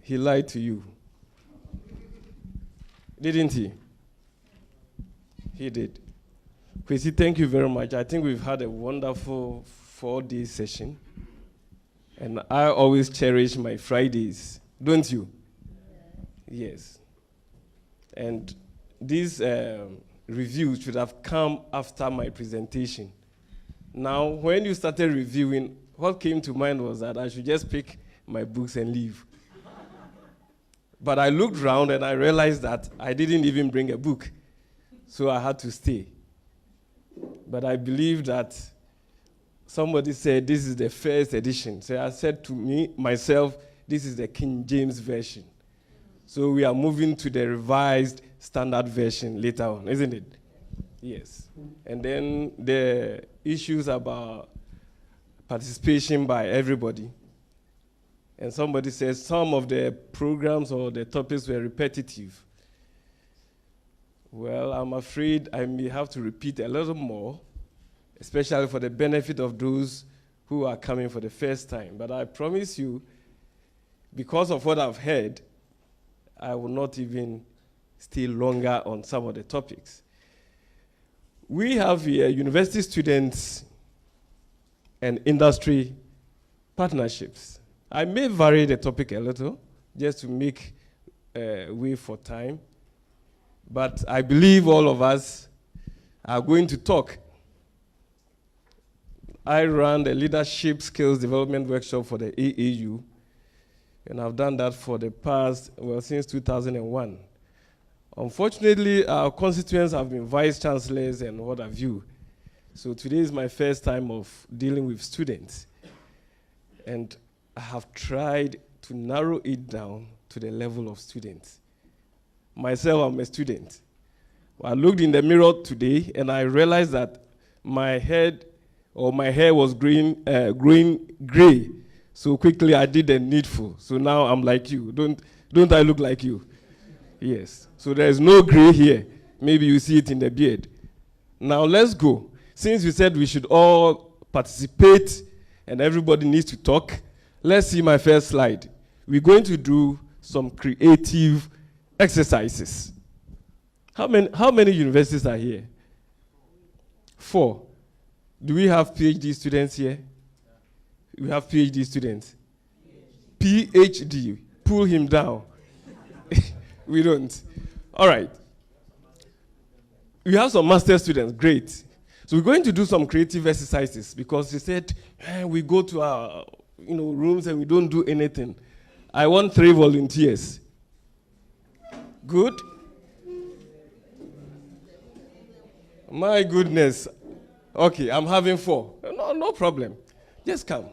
He lied to you. Didn't he? He did. Kwesi, thank you very much. I think we've had a wonderful 4-day session. And I always cherish my Fridays, don't you? Yes. And these reviews should have come after my presentation. Now, when you started reviewing, what came to mind was that I should just pick my books and leave. But I looked around and I realized that I didn't even bring a book, so I had to stay. But I believe that somebody said this is the first edition. So I said to myself, this is the King James Version. So we are moving to the revised standard version later on, isn't it? Yes. And then the issues about participation by everybody. And somebody says some of the programs or the topics were repetitive. Well, I'm afraid I may have to repeat a little more, especially for the benefit of those who are coming for the first time. But I promise you, because of what I've heard, I will not even stay longer on some of the topics. We have here university students and industry partnerships. I may vary the topic a little, just to make way for time. But I believe all of us are going to talk. I ran the Leadership Skills Development Workshop for the AAU, and I've done that for the past, since 2001. Unfortunately, our constituents have been vice chancellors and what have you. So today is my first time of dealing with students. And I have tried to narrow it down to the level of students. Myself, I'm a student. I looked in the mirror today and I realized that my hair was growing gray. So quickly I did the needful. So now I'm like you. Don't I look like you? Yes. So there's no gray here. Maybe you see it in the beard. Now let's go. Since we said we should all participate and everybody needs to talk, let's see my first slide. We're going to do some creative exercises. How many universities are here? 4. Do we have PhD students here? We have PhD students. PhD. Pull him down. We don't. All right. We have some master students. Great. So we're going to do some creative exercises because they said we go to our rooms and we don't do anything. I want 3 volunteers. Good? My goodness. Okay, I'm having 4. No problem. Just come.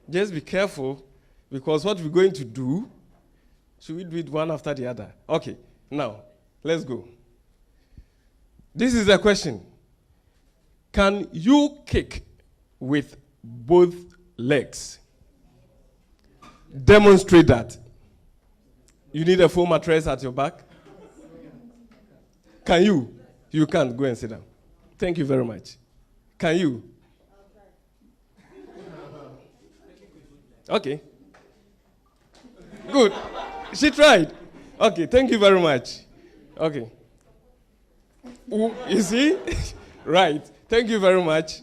Just be careful because what we're going to do, should we do it one after the other? Okay, now, let's go. This is the question. Can you kick with both legs? Demonstrate that. You need a full mattress at your back? Can you? You can't. Go and sit down. Thank you very much. Can you? Okay. Good. She tried. Okay, thank you very much. Okay. You see? Right. Thank you very much.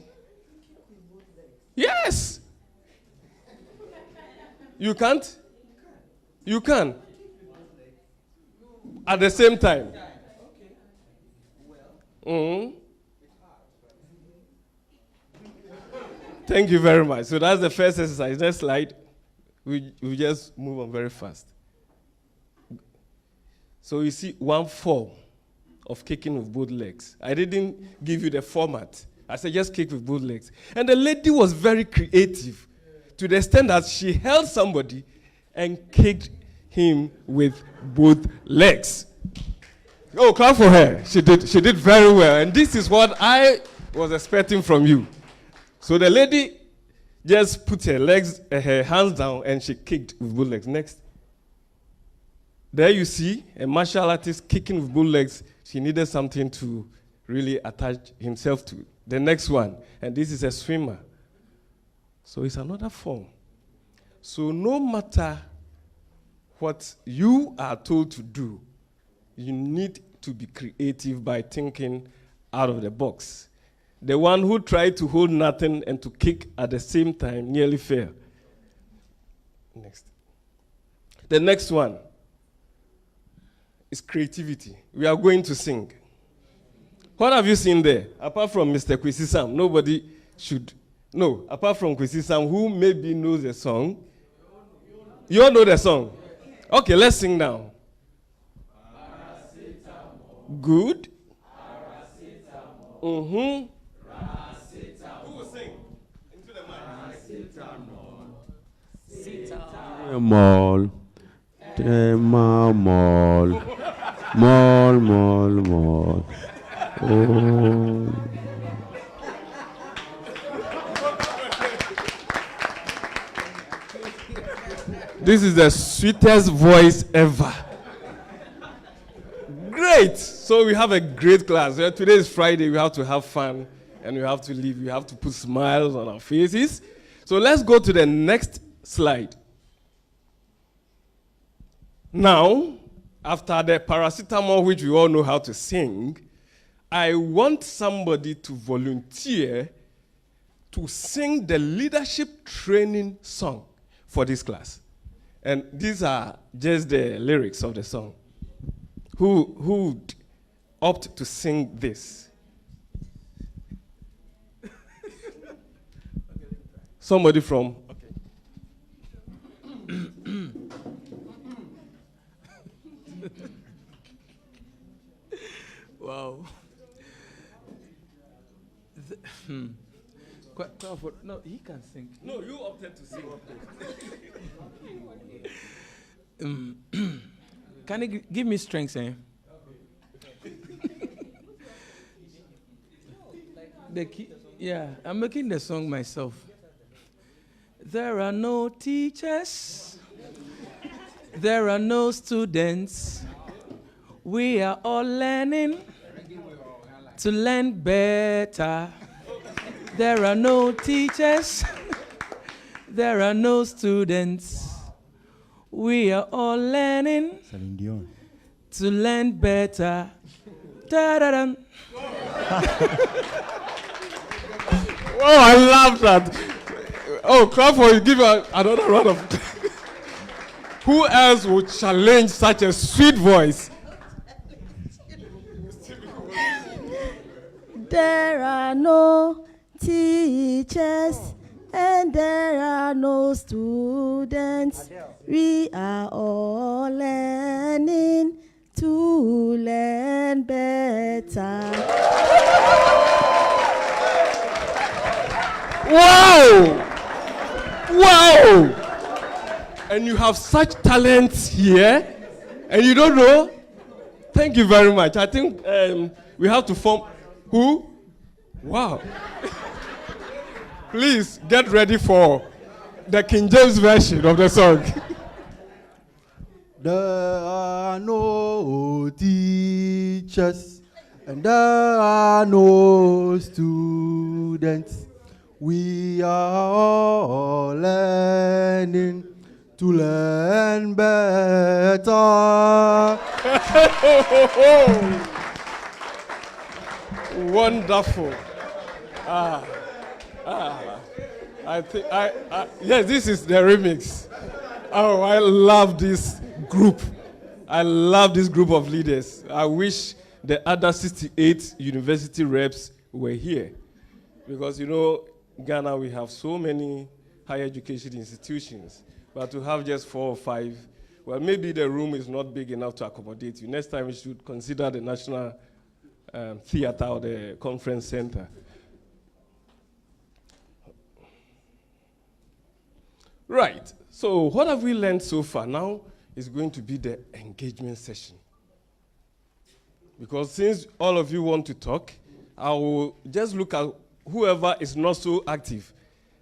Yes. You can't? You can. At the same time. Mm-hmm. Thank you very much. So that's the first exercise. Next slide. We just move on very fast. So you see one form of kicking with both legs. I didn't give you the format. I said just kick with both legs. And the lady was very creative to the extent that she held somebody and kicked him with both legs. Oh, clap for her. She did very well. And this is what I was expecting from you. So the lady just put her hands down and she kicked with both legs. Next. There you see a martial artist kicking with both legs. She needed something to really attach himself to. The next one, and this is a swimmer. So it's another form. So no matter what you are told to do, you need to be creative by thinking out of the box. The one who tried to hold nothing and to kick at the same time nearly failed. Next. The next one is creativity. We are going to sing. What have you seen there? Apart from Mr. Kwesi Sam, nobody should know. Apart from Kwesi Sam, who maybe knows the song. You all know the song? Okay, let's sing now. Good. Mm-hmm. Who will sing? Into the mic. Mall. Mall. Oh. This is the sweetest voice ever. Great. So we have a great class. Today is Friday. We have to have fun and we have to live. We have to put smiles on our faces. So let's go to the next slide. Now, after the paracetamol, which we all know how to sing, I want somebody to volunteer to sing the leadership training song for this class. And these are just the lyrics of the song. Who would opt to sing this? Somebody from... Okay. Wow. No, he can sing. No, you opted to sing. Can you give me strength, eh? Yeah, I'm making the song myself. There are no teachers. There are no students. We are all learning to learn better. There are no teachers. There are no students. We are all learning to learn better. Da-da-dum. Oh, I love that. Oh, clap for you. Give her another round of... Who else would challenge such a sweet voice? There are no teachers and there are no students. We are all learning to learn better. Wow! Wow! And you have such talents here, and you don't know? Thank you very much. I think we have to form... Who? Wow. Please get ready for the King James version of the song. There are no teachers and there are no students. We are all learning to learn better. Wonderful. I think yes, this is the remix. Oh, I love this group. I love this group of leaders. I wish the other 68 university reps were here. Because, you know, Ghana, we have so many higher education institutions. But to have just 4 or 5, well, maybe the room is not big enough to accommodate you. Next time, we should consider the National Theater or the Conference Center. Right. So what have we learned so far? Now is going to be the engagement session. Because since all of you want to talk, I will just look at whoever is not so active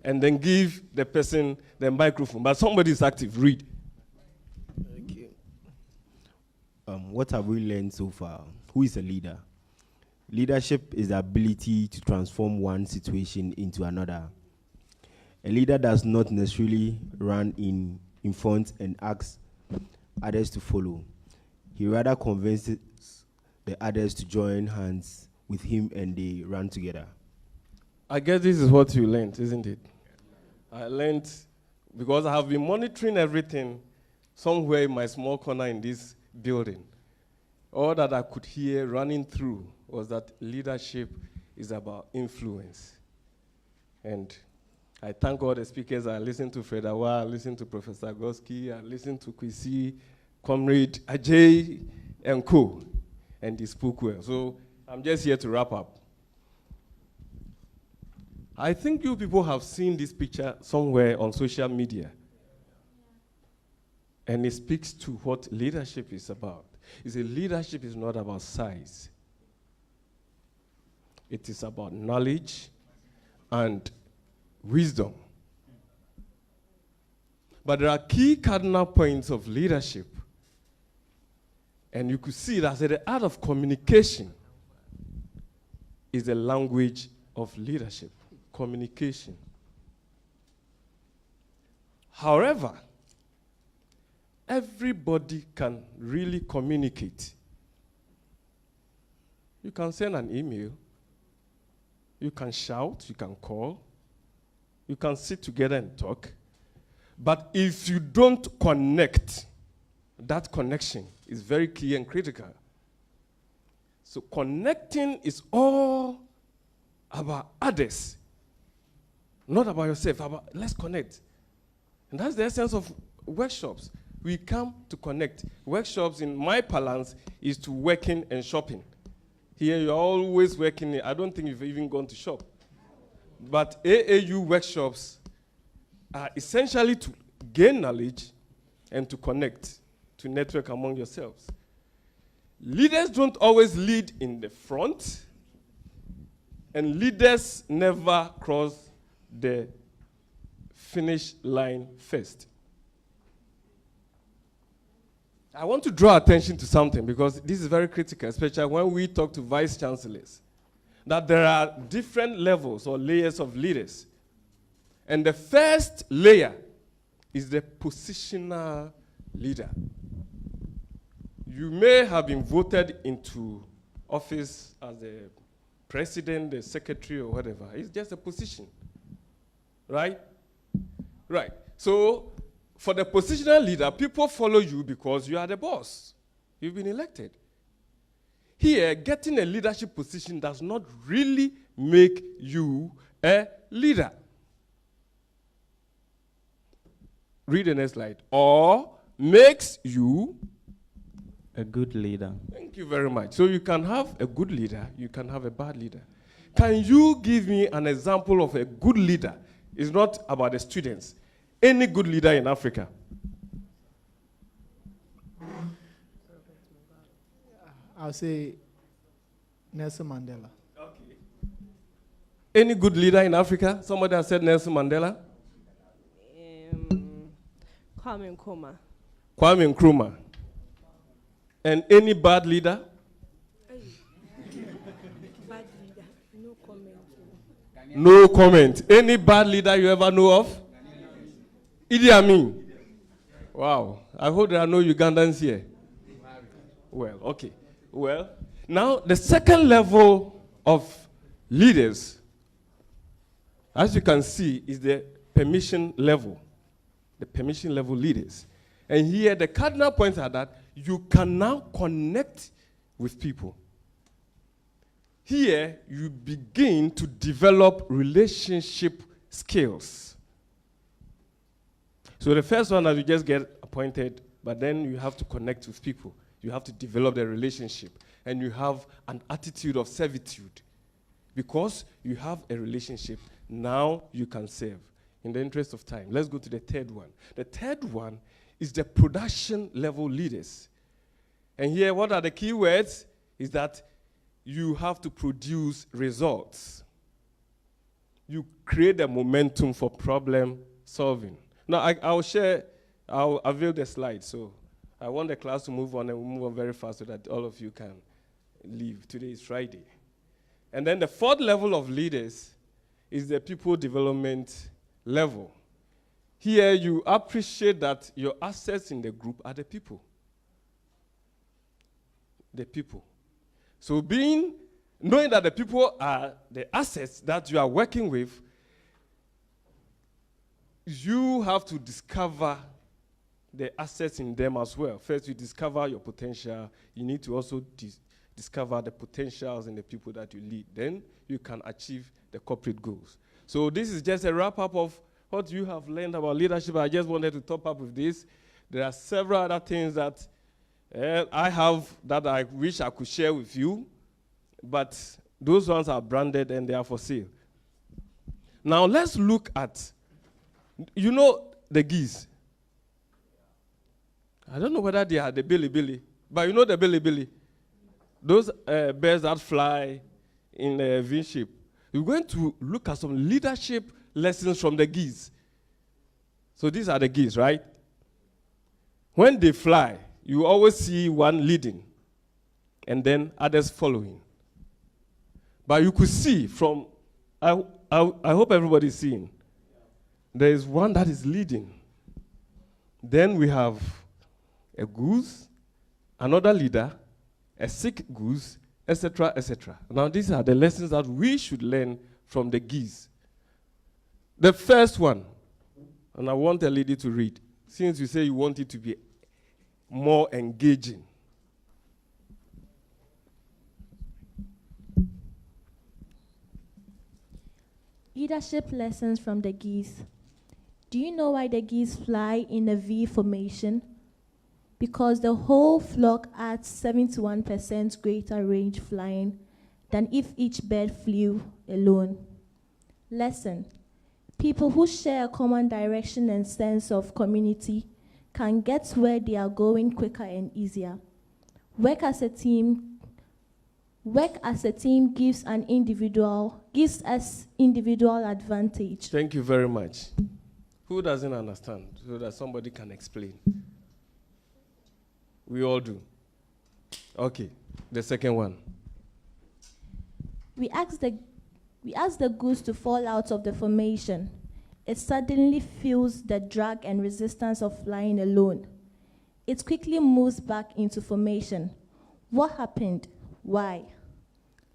and then give the person the microphone. But somebody is active. Read. Okay. What have we learned so far? Who is a leader? Leadership is the ability to transform one situation into another. A leader does not necessarily run in front and ask others to follow. He rather convinces the others to join hands with him and they run together. I guess this is what you learned, isn't it? I learned because I have been monitoring everything somewhere in my small corner in this building. All that I could hear running through was that leadership is about influence. And I thank all the speakers. I listened to Fred Awa, I listened to Professor Goski, I listened to Kwesi, Comrade Ajay, and co. And they spoke well. So I'm just here to wrap up. I think you people have seen this picture somewhere on social media. And it speaks to what leadership is about. It's a leadership is not about size. It is about knowledge and wisdom. But there are key cardinal points of leadership. And you could see that the art of communication is the language of leadership. Communication. However, everybody can really communicate. You can send an email. You can shout. You can call. You can sit together and talk. But if you don't connect, that connection is very key and critical. So connecting is all about others, not about yourself. Let's connect. And that's the essence of workshops. We come to connect. Workshops, in my parlance, is to working and shopping. Here you're always working. I don't think you've even gone to shop. But AAU workshops are essentially to gain knowledge and to connect, to network among yourselves. Leaders don't always lead in the front, and leaders never cross the finish line first. I want to draw attention to something because this is very critical, especially when we talk to vice chancellors, that there are different levels or layers of leaders. And the first layer is the positional leader. You may have been voted into office as the president, the secretary, or whatever. It's just a position, right? Right. So, for the positional leader, people follow you because you are the boss. You've been elected. Here, getting a leadership position does not really make you a leader. Read the next slide. Or makes you a good leader. Thank you very much. So you can have a good leader, you can have a bad leader. Can you give me an example of a good leader? It's not about the students. Any good leader in Africa? I'll say Nelson Mandela. Okay. Any good leader in Africa? Somebody has said Nelson Mandela? Kwame Nkrumah. Kwame Nkrumah. And any bad leader? Bad leader. No comment. No comment. Any bad leader you ever know of? Idi Amin. Wow. I hope there are no Ugandans here. Well, okay. Well, now the second level of leaders, as you can see, is the permission level. The permission level leaders. And here the cardinal points are that you can now connect with people. Here you begin to develop relationship skills. So the first one is you just get appointed, but then you have to connect with people. You have to develop the relationship. And you have an attitude of servitude. Because you have a relationship, now you can serve. In the interest of time, let's go to the third one. The third one is the production level leaders. And here, what are the key words? Is that you have to produce results. You create a momentum for problem solving. Now, I'll avail the slide. So I want the class to move on, and we'll move on very fast so that all of you can leave. Today is Friday. And then the fourth level of leaders is the people development level. Here you appreciate that your assets in the group are the people. The people. So knowing that the people are the assets that you are working with, you have to discover the assets in them as well. First, you discover your potential. You need to also discover the potentials in the people that you lead. Then you can achieve the corporate goals. So this is just a wrap-up of what you have learned about leadership. I just wanted to top up with this. There are several other things that I have that I wish I could share with you, but those ones are branded and they are for sale. Now let's look at, the geese. I don't know whether they are the billy, but the billy. Those birds that fly in a V shape. We're going to look at some leadership lessons from the geese. So these are the geese, right? When they fly, you always see one leading and then others following. But you could see from, I hope everybody's seeing, there is one that is leading. Then we have a goose, another leader, a sick goose, etc., etc. Now these are the lessons that we should learn from the geese. The first one, and I want a lady to read, since you say you want it to be more engaging. Leadership lessons from the geese. Do you know why the geese fly in a V formation? Because the whole flock adds 71% greater range flying than if each bird flew alone. Lesson. People who share a common direction and sense of community can get where they are going quicker and easier. Work as a team gives us individual advantage. Thank you very much. Who doesn't understand? So that somebody can explain. We all do. Okay, the second one. We asked the goose to fall out of the formation. It suddenly feels the drag and resistance of flying alone. It quickly moves back into formation. What happened? Why?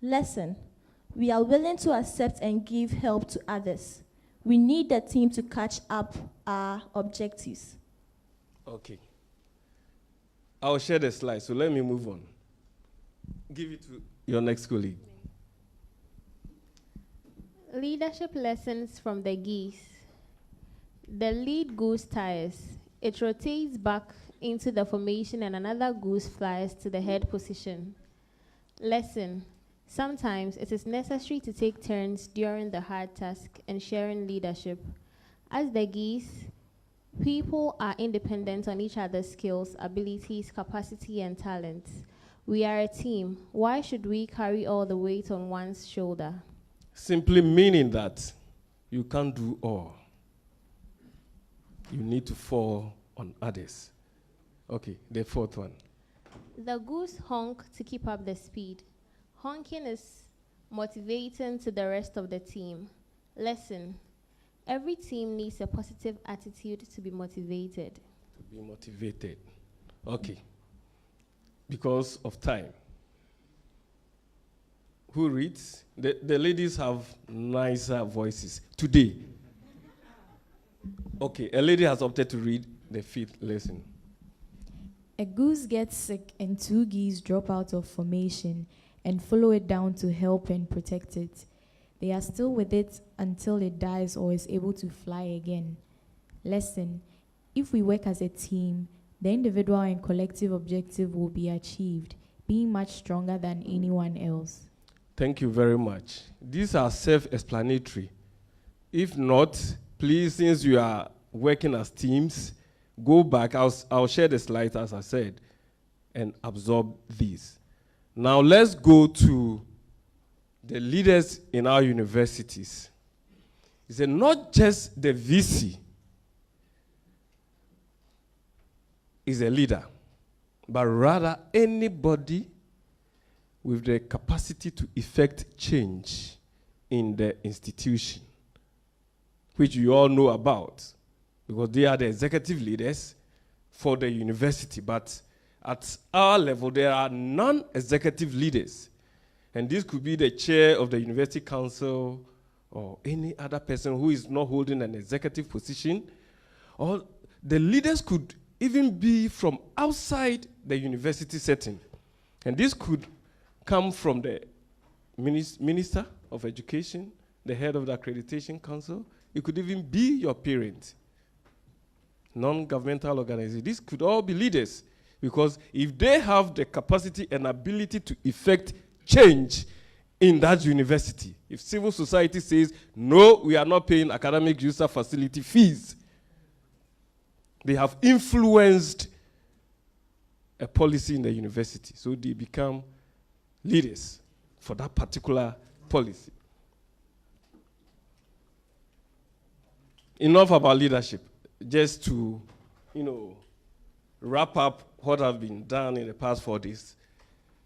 Lesson. We are willing to accept and give help to others. We need the team to catch up our objectives. Okay. I'll share the slide, so let me move on. Give it to your next colleague. Leadership lessons from the geese. The lead goose tires. It rotates back into the formation and another goose flies to the head position. Lesson. Sometimes it is necessary to take turns during the hard task and sharing leadership. As the geese, people are independent on each other's skills, abilities, capacity, and talents. We are a team. Why should we carry all the weight on one's shoulder? Simply meaning that you can't do all. You need to fall on others. Okay, the fourth one. The goose honk to keep up the speed. Honking is motivating to the rest of the team. Lesson. Every team needs a positive attitude to be motivated. To be motivated. Okay. Because of time. Who reads? The ladies have nicer voices today. Okay, a lady has opted to read the fifth lesson. A goose gets sick and two geese drop out of formation and follow it down to help and protect it. They are still with it until it dies or is able to fly again. Lesson. If we work as a team, the individual and collective objective will be achieved, being much stronger than anyone else. Thank you very much. These are self-explanatory. If not, please, since you are working as teams, go back. I'll share the slides, as I said, and absorb these. Now let's go to the leaders in our universities. It's not just the VC is a leader, but rather anybody with the capacity to effect change in the institution. which you all know about, because they are the executive leaders for the university. But at our level, there are non-executive leaders. And this could be the chair of the university council or any other person who is not holding an executive position. Or the leaders could even be from outside the university setting. And this could come from the minister of education, the head of the accreditation council. It could even be your parent, non-governmental organization. These could all be leaders, because if they have the capacity and ability to effect change in that university, if civil society says, no, we are not paying academic user facility fees, they have influenced a policy in the university, so they become leaders for that particular policy. Enough about leadership. Just to, wrap up what has been done in the past 4 days.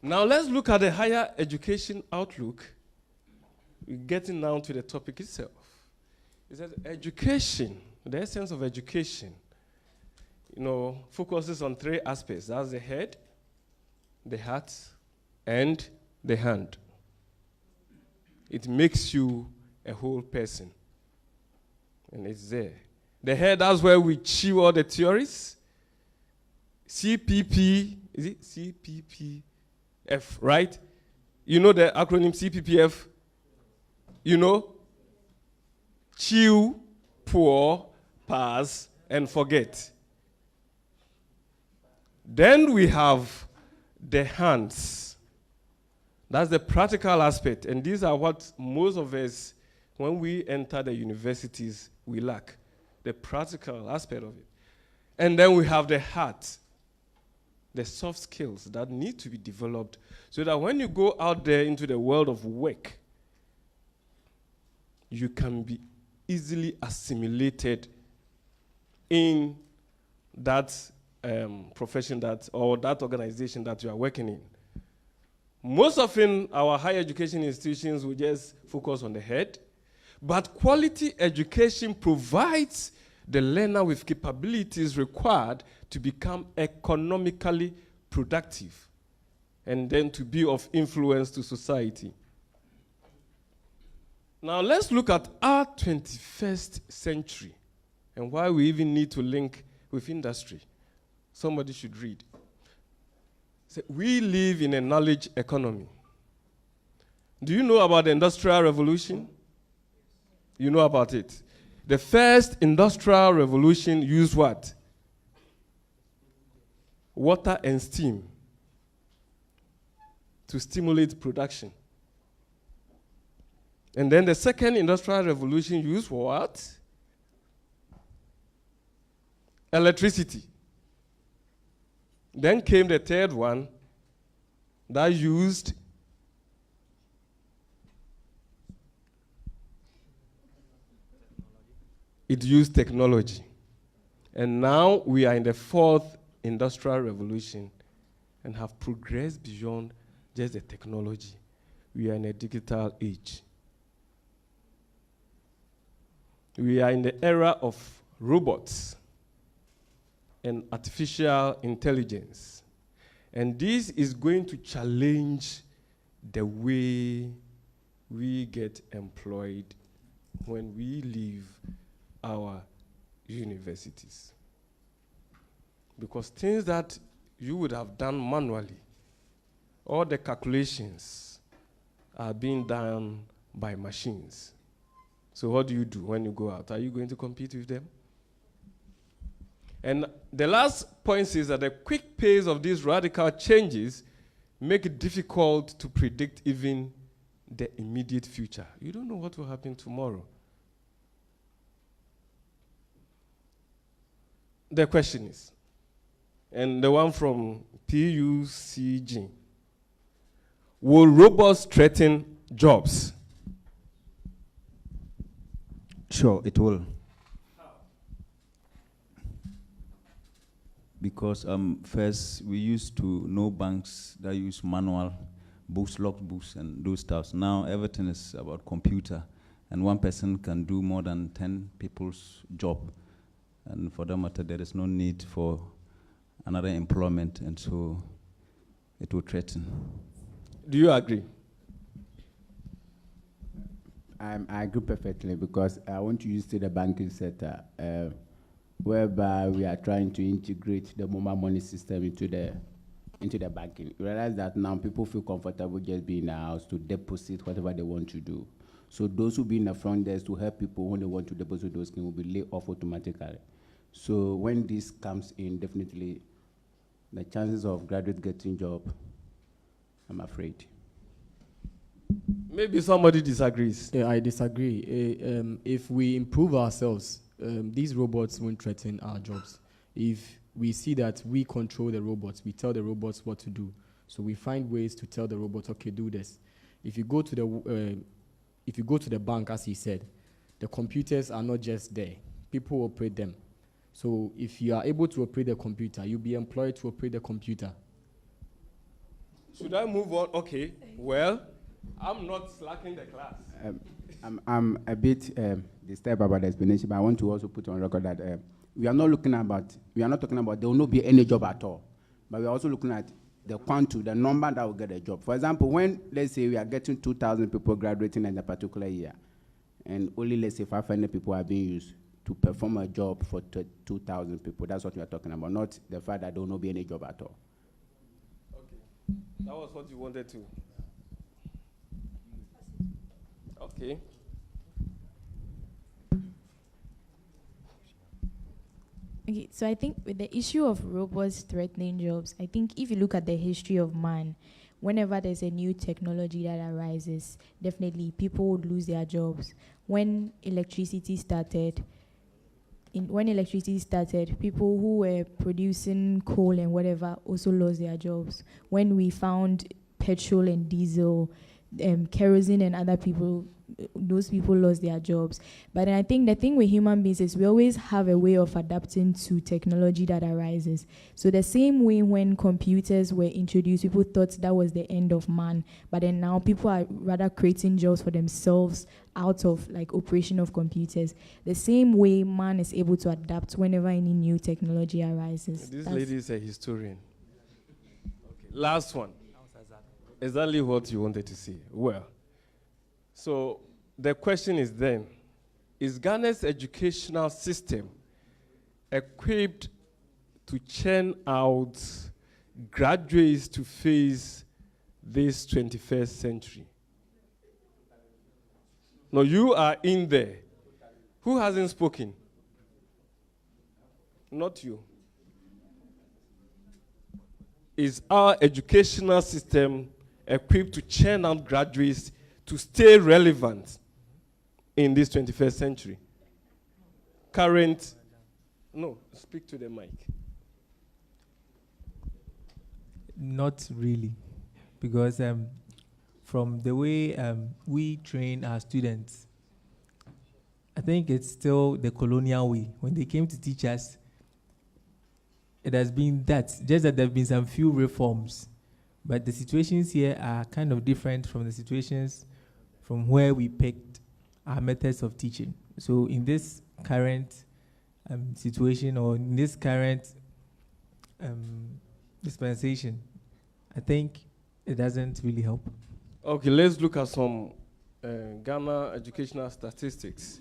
Now let's look at the higher education outlook. We're getting now to the topic itself. It says education, the essence of education, focuses on 3 aspects. That's the head, the heart, and the hand. It makes you a whole person. And it's there. The head, that's where we chew all the theories. CPP, is it CPPF, right? You know the acronym CPPF? Chew, pour, pass, and forget. Then we have the hands. That's the practical aspect. And these are what most of us, when we enter the universities, we lack. The practical aspect of it. And then we have the heart, the soft skills that need to be developed so that when you go out there into the world of work, you can be easily assimilated in that profession or that organization that you are working in. Most often, our higher education institutions will just focus on the head, but quality education provides the learner with capabilities required to become economically productive and then to be of influence to society. Now let's look at our 21st century and why we even need to link with industry. Somebody should read. So we live in a knowledge economy. Do you know about the Industrial Revolution? You know about it. The first industrial revolution used what? Water and steam to stimulate production. And then the second industrial revolution used what? Electricity. Then came the third one that used technology. And now we are in the fourth industrial revolution and have progressed beyond just the technology. We are in a digital age. We are in the era of robots and artificial intelligence. And this is going to challenge the way we get employed when we leave our universities. Because things that you would have done manually, all the calculations are being done by machines. So what do you do when you go out? Are you going to compete with them? And the last point is that the quick pace of these radical changes make it difficult to predict even the immediate future. You don't know what will happen tomorrow. The question is, and the one from PUCG, will robots threaten jobs? Sure, it will. How? Because first, we used to know banks that use manual books, log books, and those stuff. Now everything is about computer, and one person can do more than 10 people's job. And for that matter, there is no need for another employment, and so it will threaten. Do you agree? I agree perfectly, because I want to use the banking sector, whereby we are trying to integrate the mobile money system into the banking. You realize that now people feel comfortable just being in the house to deposit whatever they want to do. So those who be in the front desk to help people when they want to deposit those things will be laid off automatically. So when this comes in, definitely the chances of graduates getting job, I'm afraid. Maybe somebody disagrees. Yeah, I disagree. If we improve ourselves, these robots won't threaten our jobs. If we see that we control the robots, we tell the robots what to do. So we find ways to tell the robots, okay, do this. If you go to the bank, as he said, the computers are not just there. People operate them. So if you are able to operate the computer, you'll be employed to operate the computer. Should I move on? Okay. Well, I'm not slacking the class. I'm a bit disturbed about the explanation, but I want to also put on record that we are not talking about there will not be any job at all, but we are also looking at the quantity, the number that will get a job. For example, when, let's say, we are getting 2,000 people graduating in a particular year, and only, let's say, 500 people are being used to perform a job for 2,000 people. That's what we are talking about, not the fact that there will not be any job at all. Okay. That was what you wanted to. Okay. Okay, so I think with the issue of robots threatening jobs, I think if you look at the history of man, whenever there's a new technology that arises, definitely people would lose their jobs. When electricity started, people who were producing coal and whatever also lost their jobs. When we found petrol and diesel, kerosene and other people, those people lost their jobs. But I think the thing with human beings is we always have a way of adapting to technology that arises. So the same way when computers were introduced, people thought that was the end of man. But then now people are rather creating jobs for themselves out of like operation of computers. The same way man is able to adapt whenever any new technology arises. This lady is a historian. Okay. Last one. Exactly what you wanted to see. Well, so the question is then, is Ghana's educational system equipped to churn out graduates to face this 21st century? No, you are in there. Who hasn't spoken? Not you. Is our educational system equipped to churn out graduates to stay relevant in this 21st century? No, speak to the mic. Not really, because from the way we train our students, I think it's still the colonial way. When they came to teach us, it has been that, just that there have been some few reforms. But the situations here are kind of different from the situations from where we picked our methods of teaching. So in this current situation, or in this current dispensation, I think it doesn't really help. Okay, let's look at some Ghana educational statistics.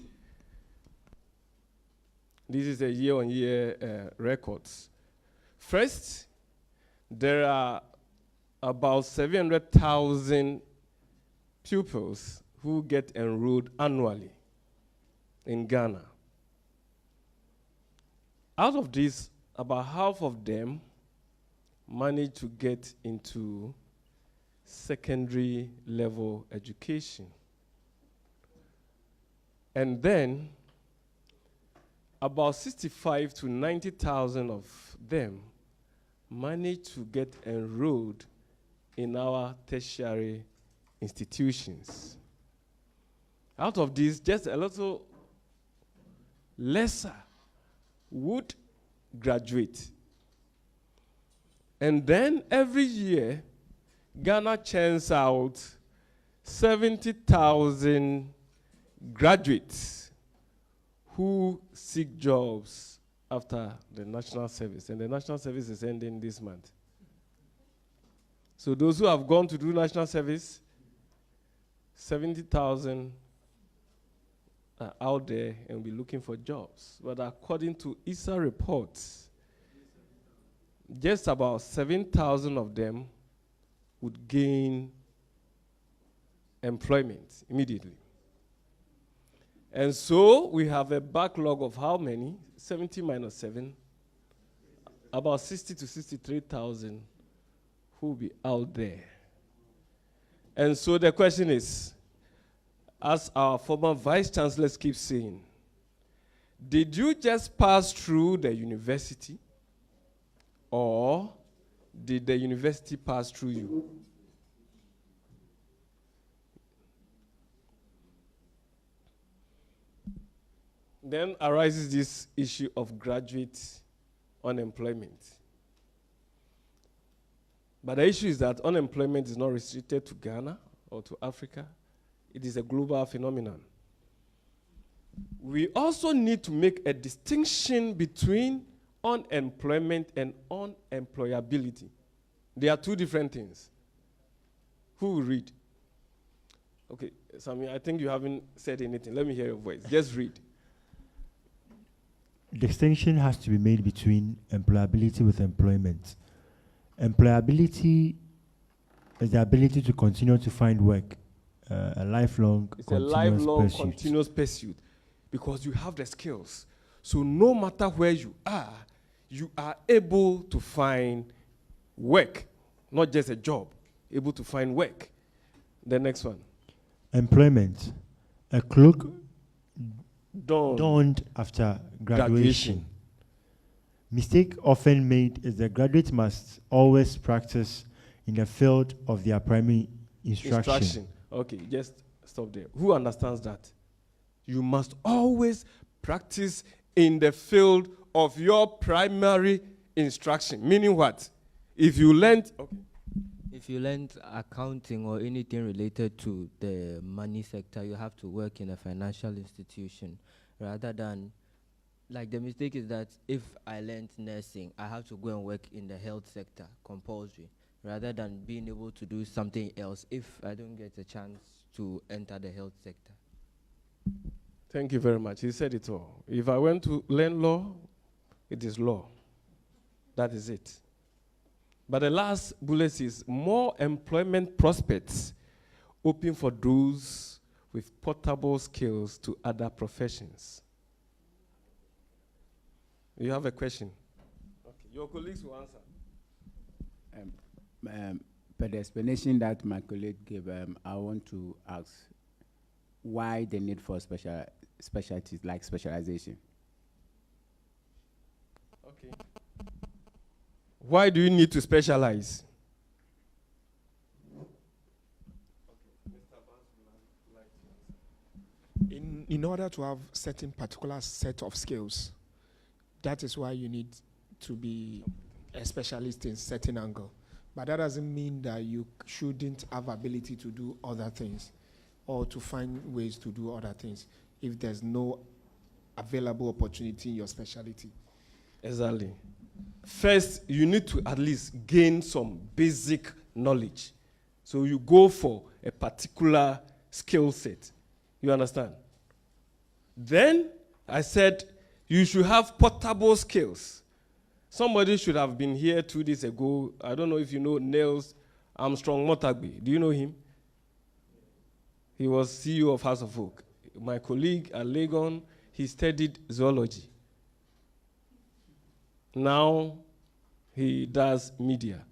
This is a year-on-year records. First, there are about 700,000 pupils who get enrolled annually in Ghana. Out of this, about half of them manage to get into secondary level education. And then, about 65 to 90,000 of them manage to get enrolled in our tertiary institutions. Out of these, just a little lesser would graduate. And then every year, Ghana churns out 70,000 graduates who seek jobs after the national service, and the national service is ending this month. So those who have gone to do national service, 70,000 are out there and will be looking for jobs. But according to ISA reports, just about 7,000 of them would gain employment immediately. And so we have a backlog of how many? 70 minus 7, about 60 to 63,000 who will be out there. And so the question is, as our former vice chancellors keep saying, did you just pass through the university, or did the university pass through you? Then arises this issue of graduate unemployment. But the issue is that unemployment is not restricted to Ghana or to Africa. It is a global phenomenon. We also need to make a distinction between unemployment and unemployability. They are two different things. Who will read? Okay, Sami, I think you haven't said anything. Let me hear your voice. Just read. Distinction has to be made between employability with employment. Employability is the ability to continue to find work, a lifelong, continuous pursuit, because you have the skills. So no matter where you are able to find work, not just a job, able to find work. The next one. Employment, a cloak donned after graduation. Mistake often made is the graduate must always practice in the field of their primary instruction. Okay, just stop there. Who understands that? You must always practice in the field of your primary instruction. Meaning what? If you learned accounting or anything related to the money sector, you have to work in a financial institution rather than, like, the mistake is that if I learned nursing, I have to go and work in the health sector, compulsory, rather than being able to do something else if I don't get a chance to enter the health sector. Thank you very much. He said it all. If I went to learn law, it is law. That is it. But the last bullet is more employment prospects open for those with portable skills to other professions. You have a question? Okay. Your colleagues will answer. Per the explanation that my colleague gave, I want to ask why the need for specialties like specialization. Okay. Why do you need to specialize? In order to have certain particular set of skills, that is why you need to be a specialist in certain angle. But that doesn't mean that you shouldn't have ability to do other things or to find ways to do other things if there's no available opportunity in your specialty. Exactly. First, you need to at least gain some basic knowledge. So you go for a particular skill set. You understand? Then, I said, you should have portable skills. Somebody should have been here 2 days ago. I don't know if you know Niels Armstrong Motagbe. Do you know him? He was CEO of House of Oak. My colleague at Legon, he studied zoology. Now, he does media.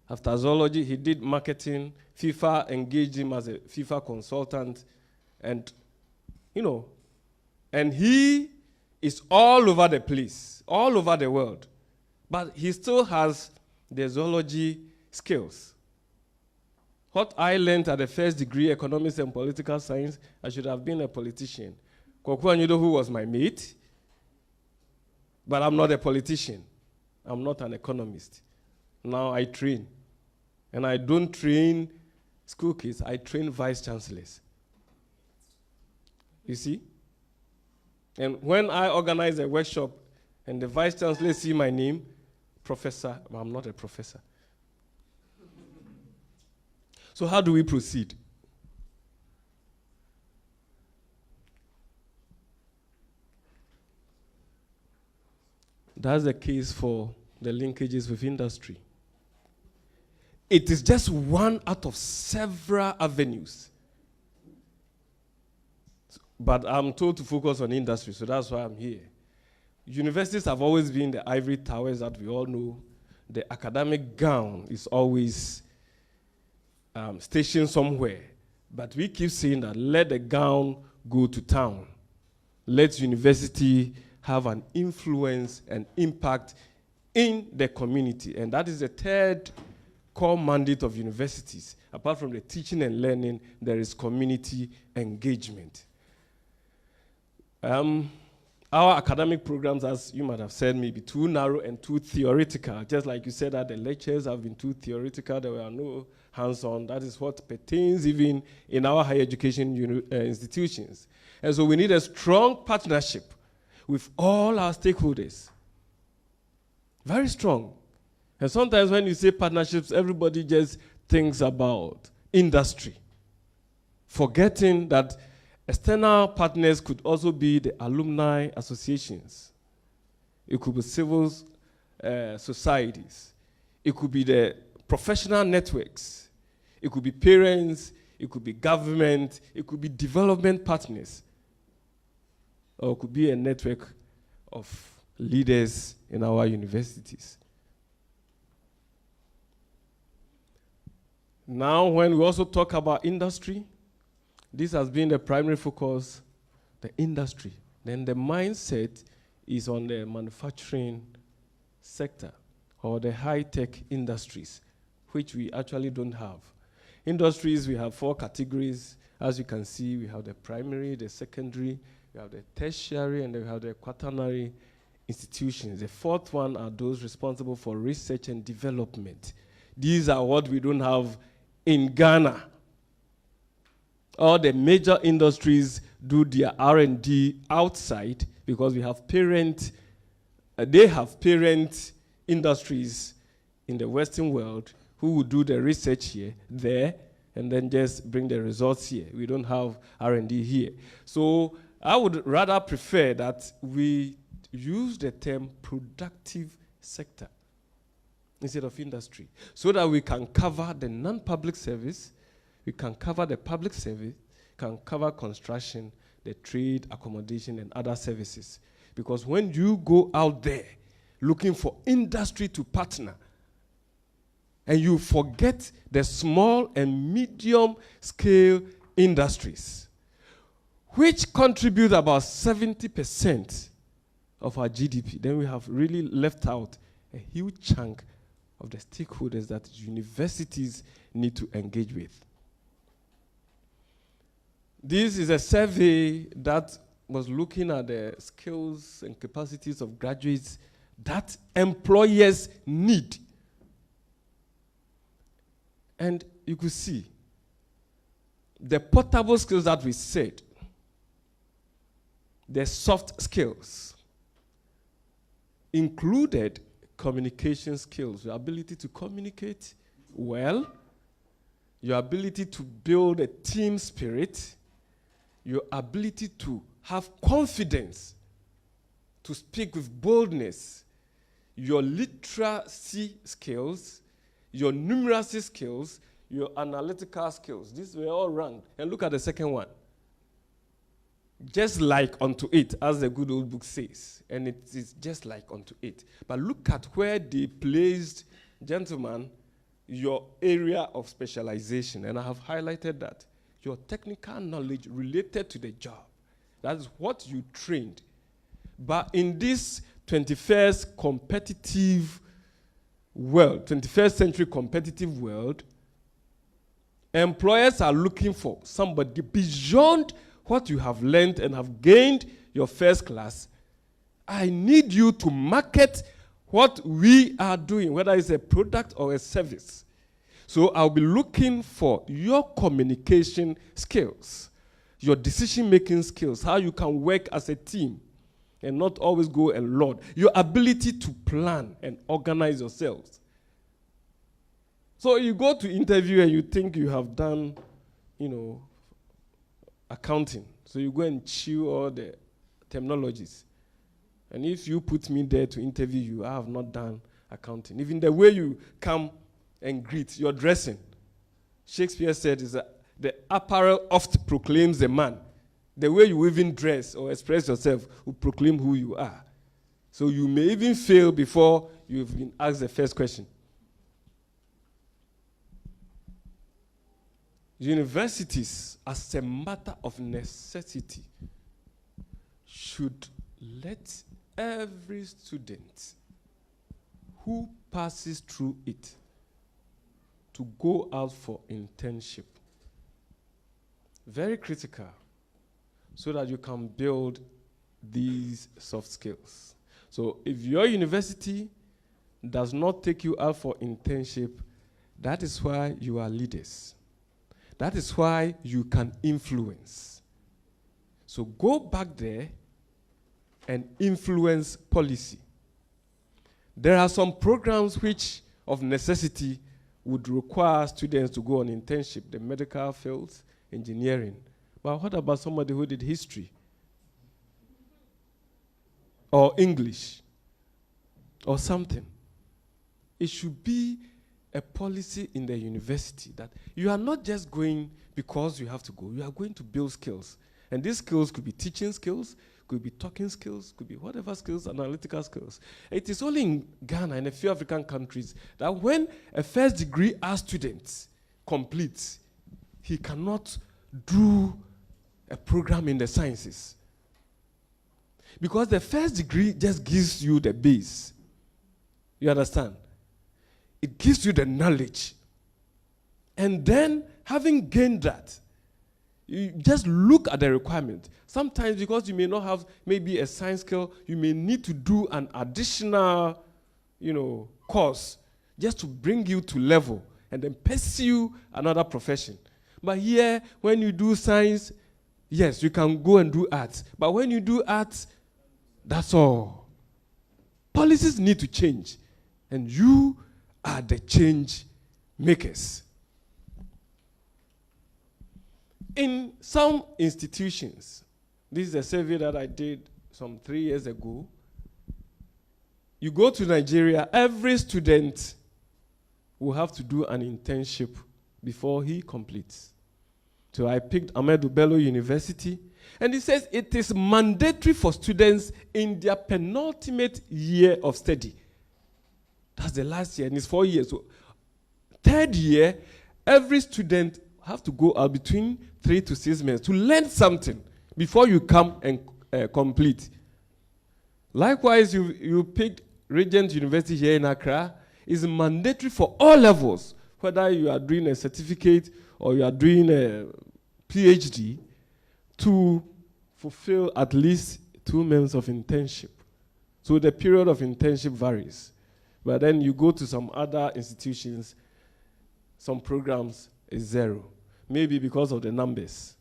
After zoology, he did marketing. FIFA engaged him as a FIFA consultant. And, and he is all over the place, all over the world. But he still has the zoology skills. What I learned at the first degree, economics and political science, I should have been a politician. Kwaku Anyido, who was my mate, but I'm not a politician. I'm not an economist. Now I train. And I don't train school kids, I train vice chancellors. You see? And when I organize a workshop and the vice chancellor see my name, professor, but I'm not a professor. So how do we proceed? That's the case for the linkages with industry. It is just one out of several avenues. But I'm told to focus on industry, so that's why I'm here. Universities have always been the ivory towers that we all know. The academic gown is always stationed somewhere. But we keep saying that let the gown go to town. Let university have an influence and impact in the community. And that is the third core mandate of universities. Apart from the teaching and learning, there is community engagement. Our academic programs, as you might have said, may be too narrow and too theoretical. Just like you said that the lectures have been too theoretical, there were no hands-on. That is what pertains even in our higher education institutions. And so we need a strong partnership with all our stakeholders. Very strong. And sometimes when you say partnerships, everybody just thinks about industry, forgetting that external partners could also be the alumni associations. It could be civil societies. It could be the professional networks. It could be parents. It could be government. It could be development partners. Or it could be a network of leaders in our universities. Now, when we also talk about industry, this has been the primary focus, the industry. Then the mindset is on the manufacturing sector or the high-tech industries, which we actually don't have. Industries, we have 4 categories. As you can see, we have the primary, the secondary, we have the tertiary, and then we have the quaternary institutions. The 4th one are those responsible for research and development. These are what we don't have in Ghana. All the major industries do their R&D outside because we have they have parent industries in the Western world who will do the research there, and then just bring the results here. We don't have R&D here. So I would rather prefer that we use the term productive sector instead of industry, so that we can cover the non-public service, we can cover the public service, can cover construction, the trade, accommodation, and other services. Because when you go out there looking for industry to partner, and you forget the small and medium scale industries, which contribute about 70% of our GDP, then we have really left out a huge chunk of the stakeholders that universities need to engage with. This is a survey that was looking at the skills and capacities of graduates that employers need. And you could see the portable skills that we said, the soft skills, included communication skills, your ability to communicate well, your ability to build a team spirit, your ability to have confidence, to speak with boldness, your literacy skills, your numeracy skills, your analytical skills. These were all ranked. And look at the second one. Just like unto it, as the good old book says. And it is just like unto it. But look at where they placed, gentlemen, your area of specialization. And I have highlighted that. Your technical knowledge related to the job. That is what you trained. But in this 21st competitive world, 21st century competitive world, employers are looking for somebody beyond what you have learned and have gained your first class. I need you to market what we are doing, whether it's a product or a service. So I'll be looking for your communication skills, your decision-making skills, how you can work as a team and not always go and lord, your ability to plan and organize yourselves. So you go to interview and you think you have done, accounting. So you go and chew all the terminologies. And if you put me there to interview you, I have not done accounting. Even the way you come and greet, your dressing. Shakespeare said is that the apparel oft proclaims the man. The way you even dress or express yourself will proclaim who you are. So you may even fail before you've been asked the first question. Universities, as a matter of necessity, should let every student who passes through it to go out for internship. Very critical, so that you can build these soft skills. So if your university does not take you out for internship, that is why you are leaders. That is why you can influence. So go back there and influence policy. There are some programs which, of necessity, would require students to go on internship, the medical fields, engineering. But what about somebody who did history? Or English? Or something? It should be a policy in the university that you are not just going because you have to go. You are going to build skills. And these skills could be teaching skills, could be talking skills, could be whatever skills, analytical skills. It is only in Ghana and a few African countries that when a first degree art student completes, he cannot do a program in the sciences. Because the first degree just gives you the base. You understand? It gives you the knowledge. And then, having gained that, you just look at the requirement. Sometimes, because you may not have maybe a science skill, you may need to do an additional, course just to bring you to level and then pursue another profession. But here, when you do science, yes, you can go and do arts. But when you do arts, that's all. Policies need to change. And you are the change makers. In some institutions, this is a survey that I did some 3 years ago. You go to Nigeria, every student will have to do an internship before he completes. So I picked Ahmadu Bello University, and it says it is mandatory for students in their penultimate year of study. That's the last year, and it's 4 years. So third year, every student have to go out between 3 to 6 months to learn something before you come and complete. Likewise, you picked Regent University here in Accra. It's mandatory for all levels, whether you are doing a certificate or you are doing a PhD, to fulfill at least 2 months of internship. So the period of internship varies. But then you go to some other institutions, some programs is 0. Maybe because of the numbers,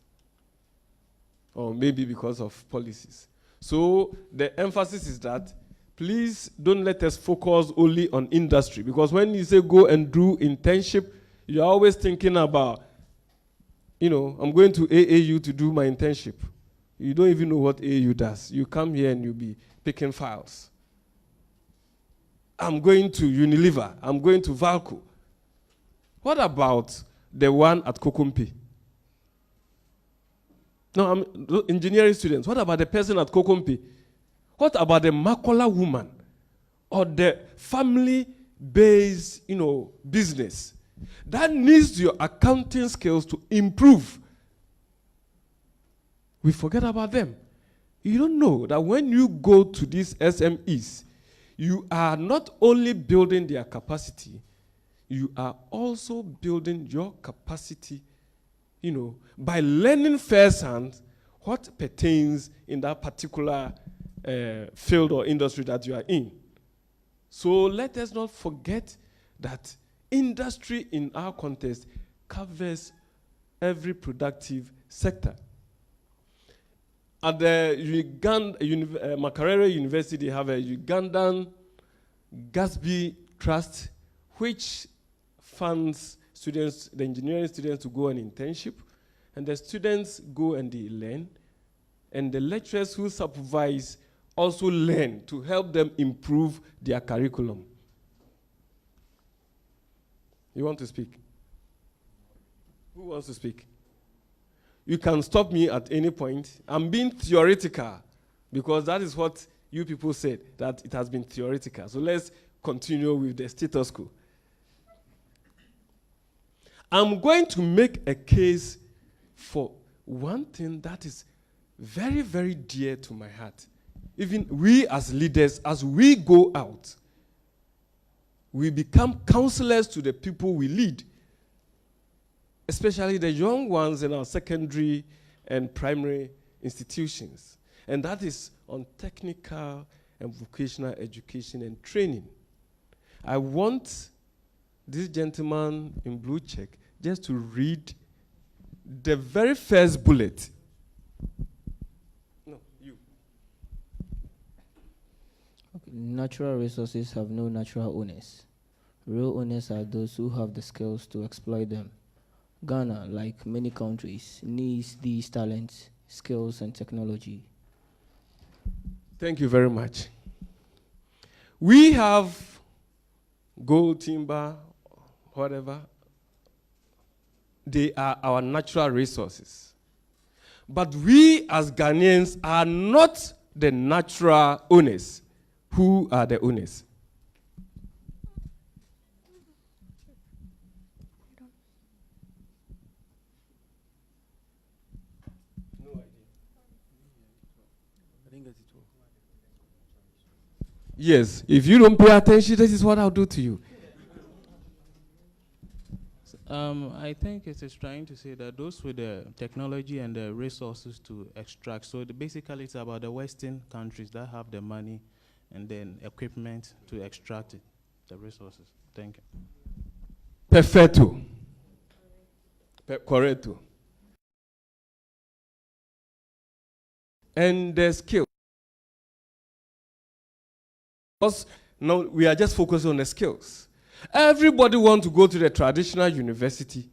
or maybe because of policies. So the emphasis is that please don't let us focus only on industry, because when you say go and do internship, you're always thinking about, I'm going to AAU to do my internship. You don't even know what AAU does. You come here and you'll be picking files. I'm going to Unilever. I'm going to Valco. What about the one at Kokompe? No, engineering students. What about the person at Kokompe? What about the Makola woman or the family-based, business that needs your accounting skills to improve? We forget about them. You don't know that when you go to these SMEs, you are not only building their capacity, you are also building your capacity, by learning firsthand what pertains in that particular field or industry that you are in. So let us not forget that industry in our context covers every productive sector. at the Makerere University, they have a Ugandan Gatsby Trust, which funds students, the engineering students, to go on internship, and the students go and they learn, and the lecturers who supervise also learn to help them improve their curriculum. You want to speak? Who wants to speak? You can stop me at any point. I'm being theoretical because that is what you people said, that it has been theoretical. So let's continue with the status quo. I'm going to make a case for one thing that is very, very dear to my heart. Even we as leaders, as we go out, we become counselors to the people we lead, especially the young ones in our secondary and primary institutions. And that is on technical and vocational education and training. I want this gentleman in blue check just to read the very first bullet. No, you. Okay. Natural resources have no natural owners. Real owners are those who have the skills to exploit them. Ghana, like many countries, needs these talents, skills, and technology. Thank you very much. We have gold, timber, whatever. They are our natural resources. But we as Ghanaians are not the natural owners. Who are the owners? Yes, if you don't pay attention, this is what I'll do to you. I think it is trying to say that those with the technology and the resources to extract, so basically it's about the Western countries that have the money and then equipment to extract it, the resources. Thank you. Perfecto. Correcto. And the skill. Because now we are just focusing on the skills. Everybody wants to go to the traditional university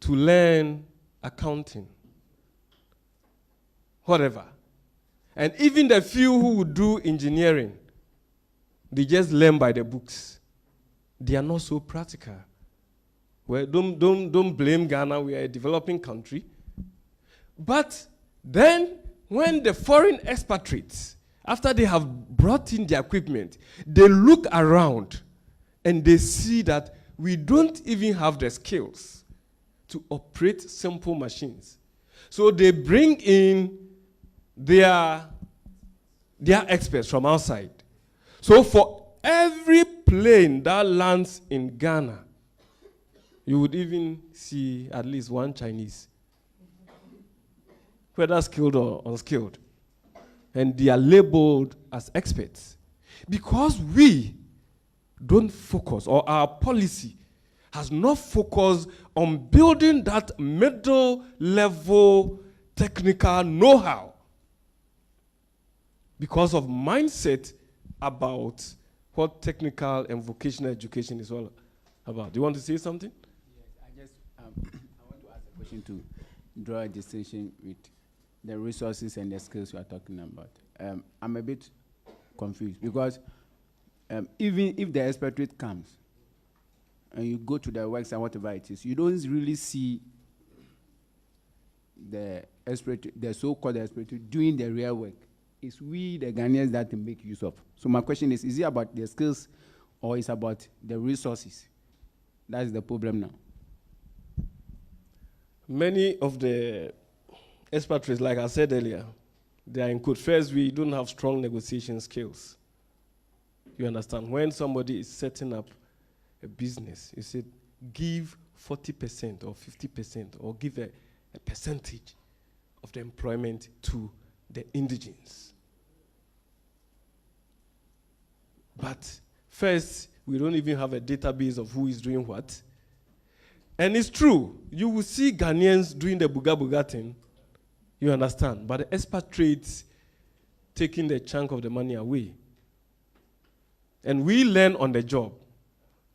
to learn accounting, whatever. And even the few who would do engineering, they just learn by the books. They are not so practical. Well, don't blame Ghana, we are a developing country. But then when the foreign expatriates, after they have brought in their equipment, they look around and they see that we don't even have the skills to operate simple machines. So they bring in their experts from outside. So for every plane that lands in Ghana, you would even see at least one Chinese, whether skilled or unskilled. And they are labeled as experts. Because we don't focus, or our policy has not focused on building that middle level technical know-how because of mindset about what technical and vocational education is all about. Do you want to say something? Yes, I want to ask a question to draw a distinction with the resources and the skills you are talking about. I'm a bit confused because even if the expatriate comes and you go to the works and whatever it is, you don't really see the so-called expatriate doing the real work. It's we, the Ghanaians, that make use of. So my question is it about the skills or is it about the resources? That's the problem now. Many of the expatriates, like I said earlier, they are in code. First, we don't have strong negotiation skills. You understand? When somebody is setting up a business, you said, give 40% or 50% or give a percentage of the employment to the indigenes. But first, we don't even have a database of who is doing what. And it's true. You will see Ghanaians doing the buga buga thing. You understand? But the expatriates taking the chunk of the money away. And we learn on the job.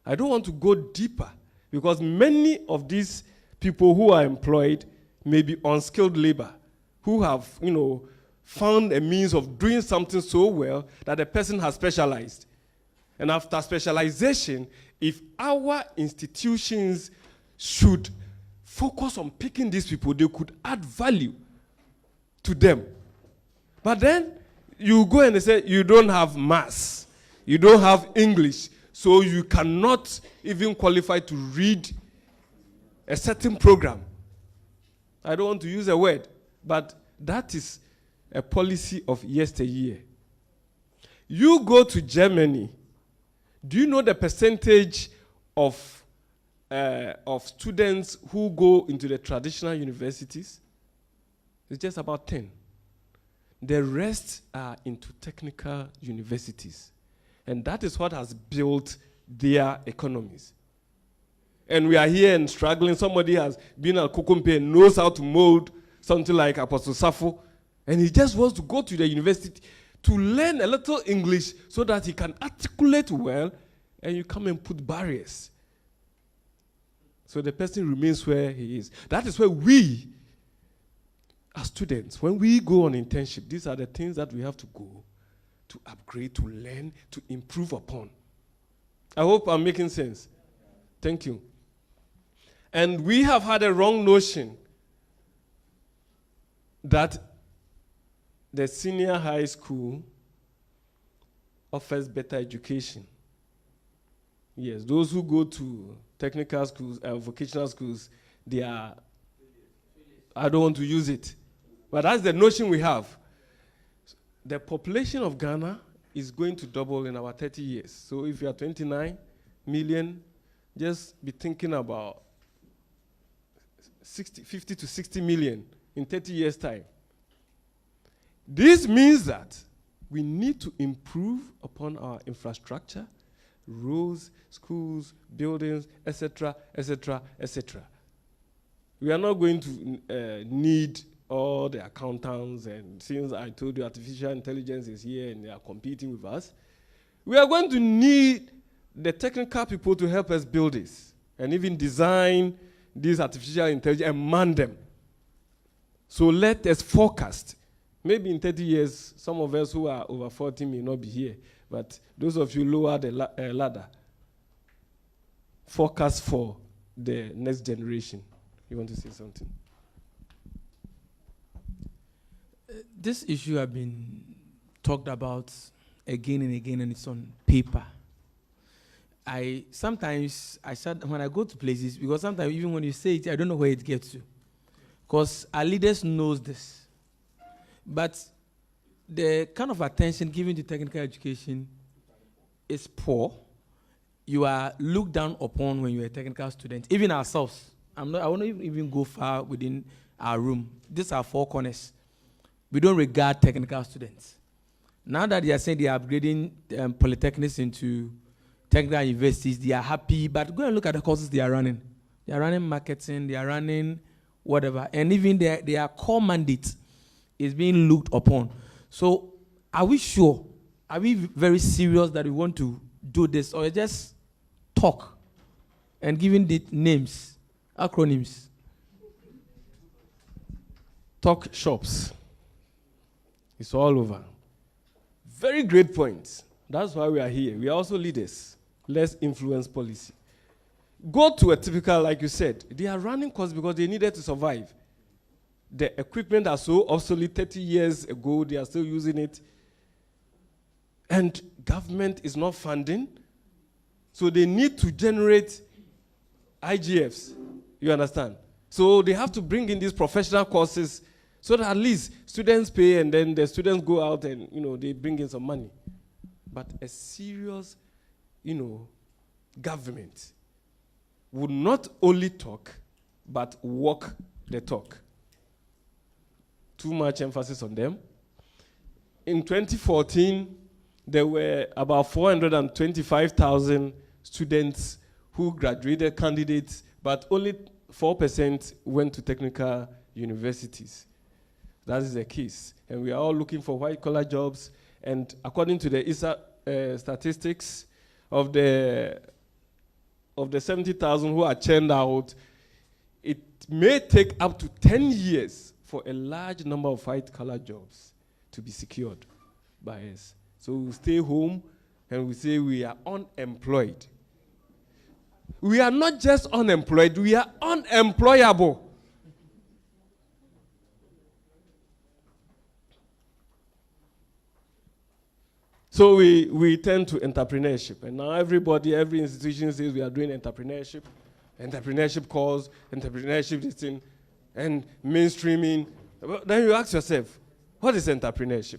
I don't want to go deeper because many of these people who are employed may be unskilled labor who have, found a means of doing something so well that the person has specialized. And after specialization, if our institutions should focus on picking these people, they could add value to them. But then you go and they say, you don't have maths, you don't have English, so you cannot even qualify to read a certain program. I don't want to use a word, but that is a policy of yesteryear. You go to Germany, do you know the percentage of students who go into the traditional universities? It's just about 10. The rest are into technical universities. And that is what has built their economies. And we are here and struggling. Somebody has been at Kokompe and knows how to mold something like Apostle Safo. And he just wants to go to the university to learn a little English so that he can articulate well, and you come and put barriers. So the person remains where he is. That is where we, as students, when we go on internship, these are the things that we have to go to upgrade, to learn, to improve upon. I hope I'm making sense. Thank you. And we have had a wrong notion that the senior high school offers better education. Yes, those who go to technical schools, vocational schools, they are, I don't want to use it, but that's the notion we have. The population of Ghana is going to double in our 30 years. So if you are 29 million, just be thinking about 50 to 60 million in 30 years' time. This means that we need to improve upon our infrastructure, roads, schools, buildings, etc., etc., etc. We are not going to need all the accountants, and since I told you artificial intelligence is here and they are competing with us, we are going to need the technical people to help us build this and even design these artificial intelligence and man them. So let us forecast. Maybe in 30 years, some of us who are over 40 may not be here, but those of you lower the ladder, forecast for the next generation. You want to say something? This issue has been talked about again and again, and it's on paper. Sometimes when I go to places, because sometimes even when you say it, I don't know where it gets to. Because our leaders knows this. But the kind of attention given to technical education is poor. You are looked down upon when you're a technical student. Even ourselves. I won't even go far within our room. These are four corners. We don't regard technical students. Now that they are saying they are upgrading polytechnics into technical universities, they are happy, but go and look at the courses they are running. They are running marketing, they are running whatever, and even their core mandate is being looked upon. So are we sure? Are we very serious that we want to do this, or just talk and giving the names, acronyms? Talk shops. It's all over. Very great points. That's why we are here. We are also leaders. Let's influence policy. Go to a typical, like you said, they are running courses because they needed to survive. The equipment are so obsolete 30 years ago, they are still using it. And government is not funding. So they need to generate IGFs. You understand? So they have to bring in these professional courses so that at least students pay and then the students go out and, they bring in some money. But a serious, government would not only talk, but walk the talk. Too much emphasis on them. In 2014, there were about 425,000 students who graduated, candidates, but only 4% went to technical universities. That is the case. And we are all looking for white-collar jobs. And according to the ISA statistics, of the 70,000 who are churned out, it may take up to 10 years for a large number of white-collar jobs to be secured by us. So we stay home and we say we are unemployed. We are not just unemployed, we are unemployable. So we turn to entrepreneurship. And now every institution says we are doing entrepreneurship. Entrepreneurship calls, entrepreneurship this thing, and mainstreaming. But then you ask yourself, what is entrepreneurship?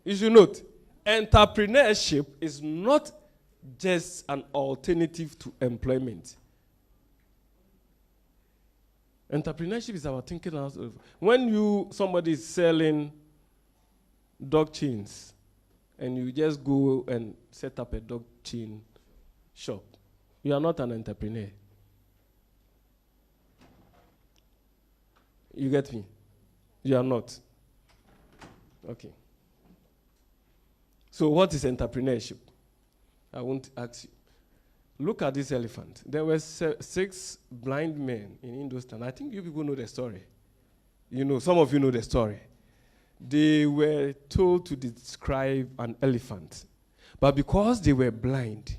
You should note, entrepreneurship is not just an alternative to employment. Entrepreneurship is about thinking out of. When somebody is selling dog chains, and you just go and set up a dog chain shop, you are not an entrepreneur. You get me? You are not. Okay. So what is entrepreneurship? I won't ask you. Look at this elephant. There were 6 blind men in Hindustan. I think you people know the story. Some of you know the story. They were told to describe an elephant. But because they were blind,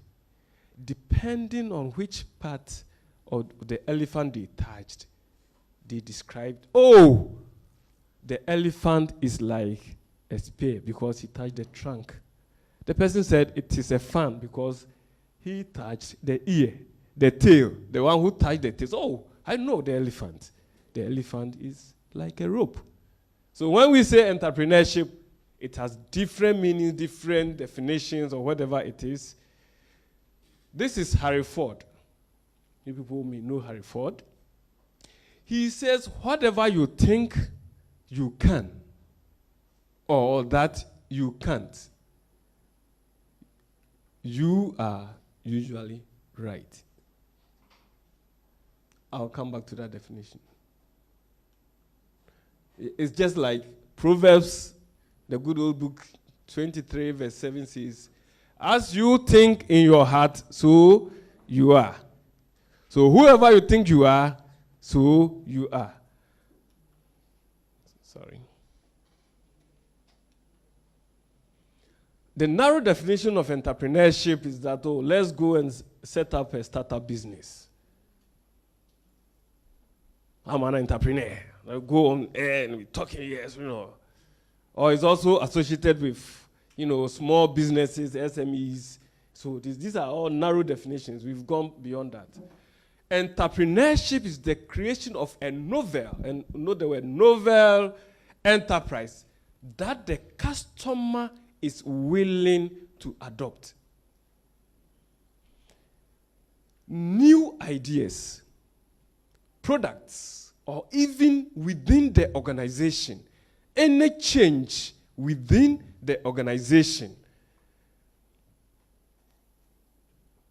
depending on which part of the elephant they touched, they described, the elephant is like a spear because he touched the trunk. The person said it is a fan because he touched the ear, the tail, the one who touched the tail. I know the elephant. The elephant is like a rope. So when we say entrepreneurship, it has different meanings, different definitions, or whatever it is. This is Harry Ford. You people may know Harry Ford. He says, whatever you think you can, or that you can't, you are usually right. I'll come back to that definition. It's just like Proverbs, the good old book, 23 verse 7 says, as you think in your heart, so you are. So whoever you think you are, so you are. Sorry. The narrow definition of entrepreneurship is that, let's go and set up a startup business. I'm an entrepreneur. I go on air and we're talking, yes, Or it's also associated with, small businesses, SMEs. So these are all narrow definitions. We've gone beyond that. Entrepreneurship is the creation of a novel, and note the word novel enterprise that the customer is willing to adopt. New ideas, products, or even within the organization, any change within the organization.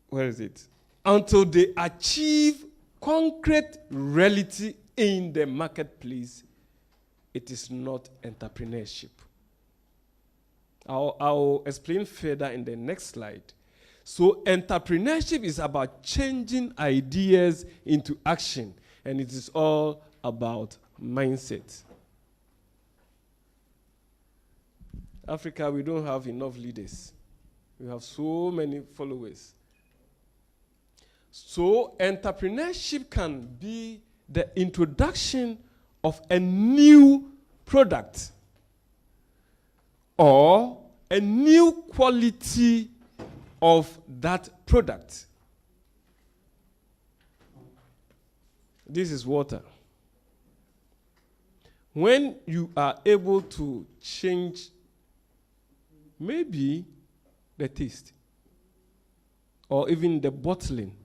Where is it? Until they achieve concrete reality in the marketplace, it is not entrepreneurship. I'll explain further in the next slide. So entrepreneurship is about changing ideas into action. And it is all about mindset. Africa, we don't have enough leaders. We have so many followers. So entrepreneurship can be the introduction of a new product or a new quality of that product. This is water. When you are able to change maybe the taste or even the bottling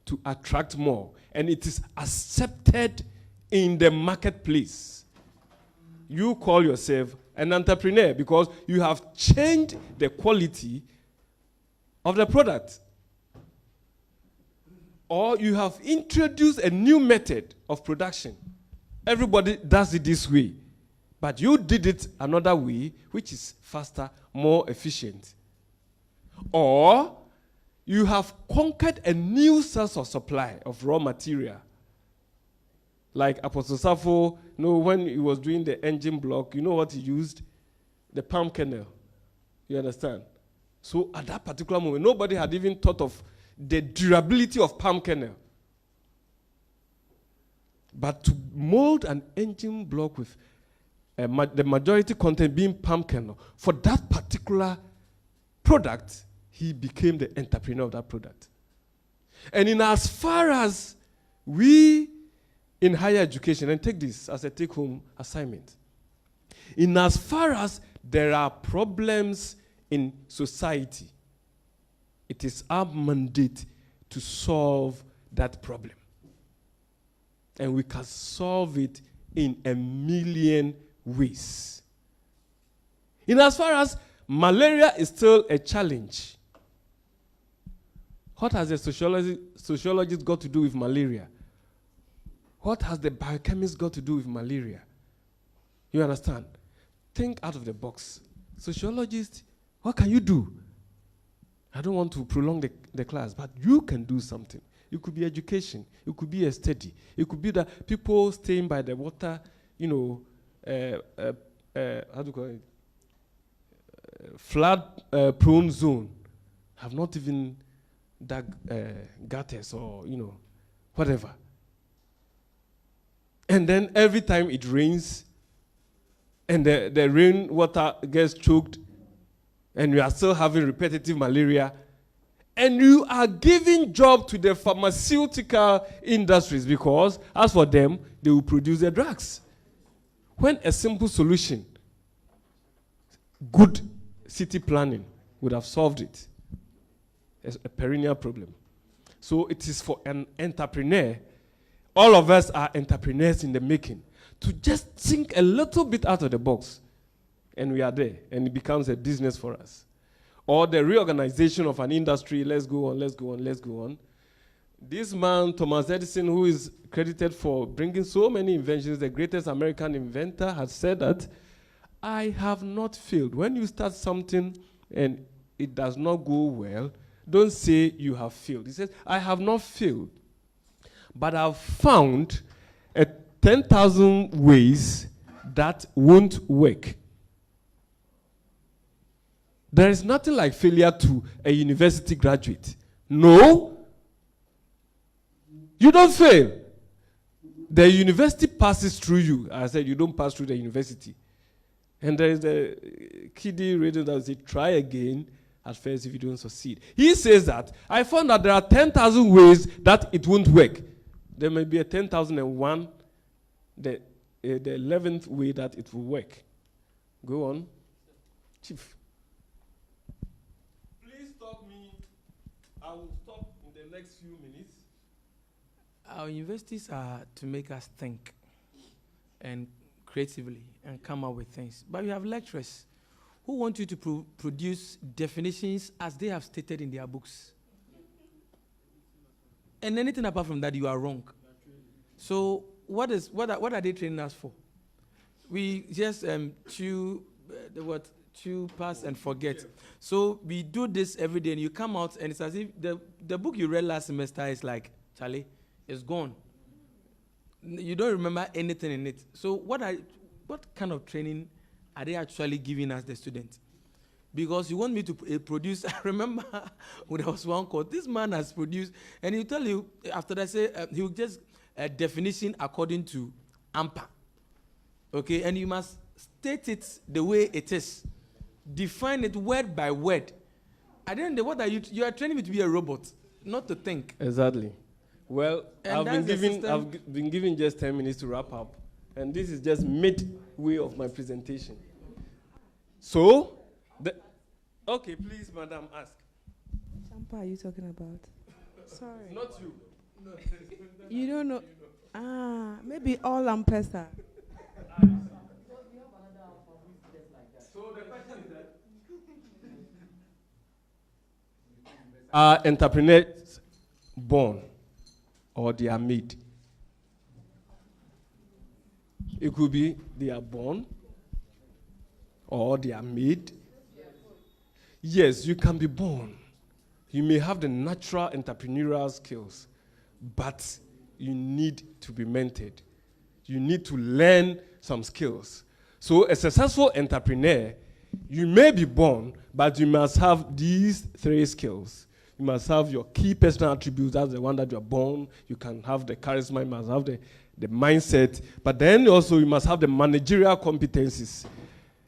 to attract more, and it is accepted in the marketplace, you call yourself an entrepreneur because you have changed the quality of the product. Or you have introduced a new method of production. Everybody does it this way. But you did it another way, which is faster, more efficient. Or you have conquered a new source of supply of raw material. Like Apostle Sappho, when he was doing the engine block, you know what he used? The palm kernel. You understand? So at that particular moment, nobody had even thought of the durability of palm kernel. But to mold an engine block with the majority content being palm kernel, for that particular product, he became the entrepreneur of that product. And in as far as we in higher education, and take this as a take-home assignment, in as far as there are problems in society, it is our mandate to solve that problem. And we can solve it in a million ways. In as far as malaria is still a challenge, what has the sociologist got to do with malaria? What has the biochemist got to do with malaria? You understand? Think out of the box. Sociologist, what can you do? I don't want to prolong the class, but you can do something. It could be education. It could be a study. It could be that people staying by the water, how do you call it? Flood-prone zone have not even dug gutters or, whatever. And then every time it rains, and the rainwater gets choked, and you are still having repetitive malaria, and you are giving job to the pharmaceutical industries because, as for them, they will produce the drugs. When a simple solution, good city planning, would have solved it. It's a perennial problem. So it is for an entrepreneur, all of us are entrepreneurs in the making, to just think a little bit out of the box, and we are there, and it becomes a business for us. Or the reorganization of an industry, let's go on. This man, Thomas Edison, who is credited for bringing so many inventions, the greatest American inventor, has said that, I have not failed. When you start something and it does not go well, don't say you have failed. He says, I have not failed, but I've found 10,000 ways that won't work. There is nothing like failure to a university graduate. No. You don't fail. The university passes through you. I said you don't pass through the university. And there is a kiddie reading that says, try again at first if you don't succeed. He says that, I found that there are 10,000 ways that it won't work. There may be a 10,001, the 11th way that it will work. Go on. Chief. Please stop me. I will stop in the next few minutes. Our universities are to make us think and creatively and come up with things. But we have lecturers who want you to produce definitions as they have stated in their books. And anything apart from that, you are wrong. So what are they training us for? We just chew, pass, and forget. So we do this every day, and you come out, and it's as if the book you read last semester is like, Charlie, it's gone. You don't remember anything in it. So what kind of training are they actually giving us, the students? Because you want me to produce, I remember when there was one course, this man has produced, and he'll tell you, after that, say, he'll just a definition according to AMPA. Okay, and you must state it the way it is. Define it word by word. At the end of the day, what are you are training me to be a robot, not to think. Exactly. Well, And I've been given just 10 minutes to wrap up, and this is just midway of my presentation. So, okay, please, madam, ask. Champa are you talking about? Sorry. Not you. You don't know. Maybe all Lampesa. So the question is that, are entrepreneurs born or they are made? It could be they are born or they are made. Yes, you can be born. You may have the natural entrepreneurial skills, but you need to be mentored. You need to learn some skills. So a successful entrepreneur, you may be born, but you must have these 3 skills. You must have your key personal attributes. That's the one that you are born. You can have the charisma. You must have the mindset. But then also you must have the managerial competencies.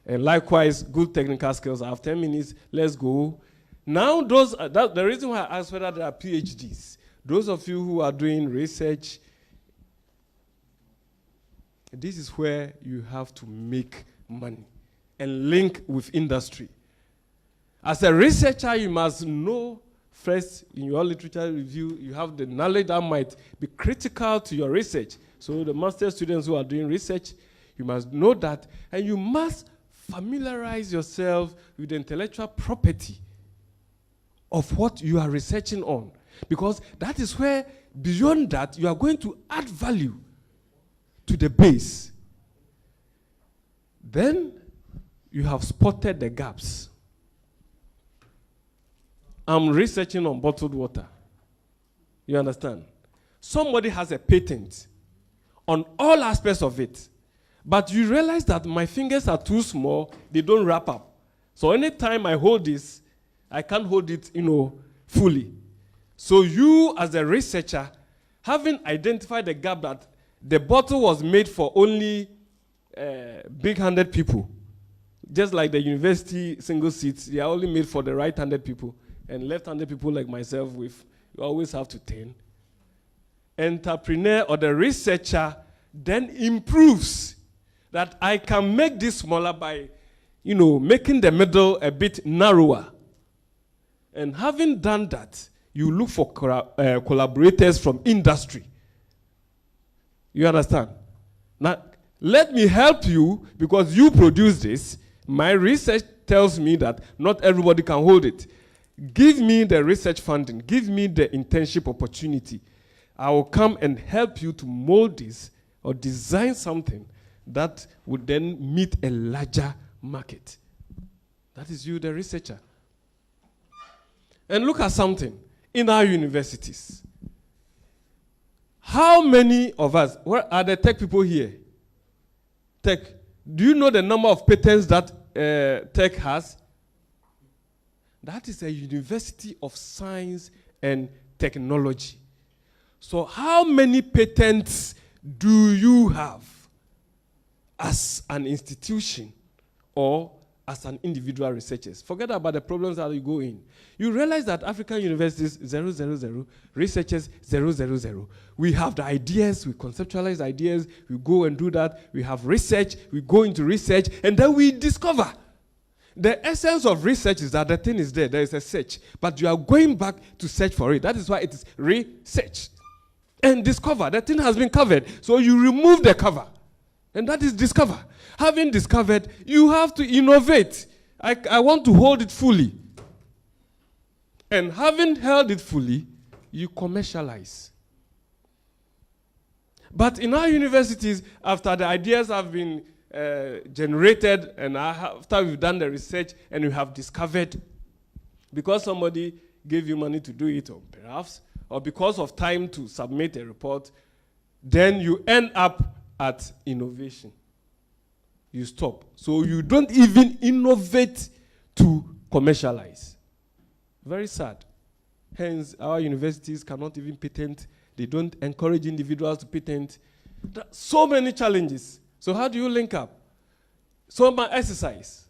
And likewise, good technical skills. I have 10 minutes. Let's go. Now, the reason why I asked whether there are PhDs, those of you who are doing research, this is where you have to make money and link with industry. As a researcher, you must know first in your literature review, you have the knowledge that might be critical to your research. So the master's students who are doing research, you must know that, and you must familiarize yourself with the intellectual property of what you are researching on. Because that is where, beyond that, you are going to add value to the base. Then you have spotted the gaps. I'm researching on bottled water. You understand? Somebody has a patent on all aspects of it. But you realize that my fingers are too small, they don't wrap up. So anytime I hold this, I can't hold it, fully. So you, as a researcher, having identified the gap that the bottle was made for only big-handed people, just like the university single seats, they are only made for the right-handed people, and left-handed people like myself, you always have to turn. Entrepreneur or the researcher then improves that I can make this smaller by, making the middle a bit narrower. And having done that, you look for collaborators from industry. You understand? Now, let me help you because you produce this. My research tells me that not everybody can hold it. Give me the research funding. Give me the internship opportunity. I will come and help you to mold this or design something that would then meet a larger market. That is you, the researcher. And look at something in our universities. How many of us, where are the tech people here? Tech. Do you know the number of patents that tech has? That is a university of science and technology. So how many patents do you have as an institution or as an individual researcher? Forget about the problems that you go in. You realize that African universities, 000, researchers, 000. We have the ideas, we conceptualize ideas, we go and do that. We have research, we go into research, and then we discover. The essence of research is that the thing is there is a search, but you are going back to search for it. That is why it is research. And discover, the thing has been covered, so you remove the cover, and that is discover. Having discovered, you have to innovate. I want to hold it fully. And having held it fully, you commercialize. But in our universities, after the ideas have been generated and after we've done the research and we have discovered, because somebody gave you money to do it, or perhaps, or because of time to submit a report, then you end up at innovation. You stop. So you don't even innovate to commercialize. Very sad. Hence, our universities cannot even patent. They don't encourage individuals to patent. There are so many challenges. So how do you link up? So my exercise.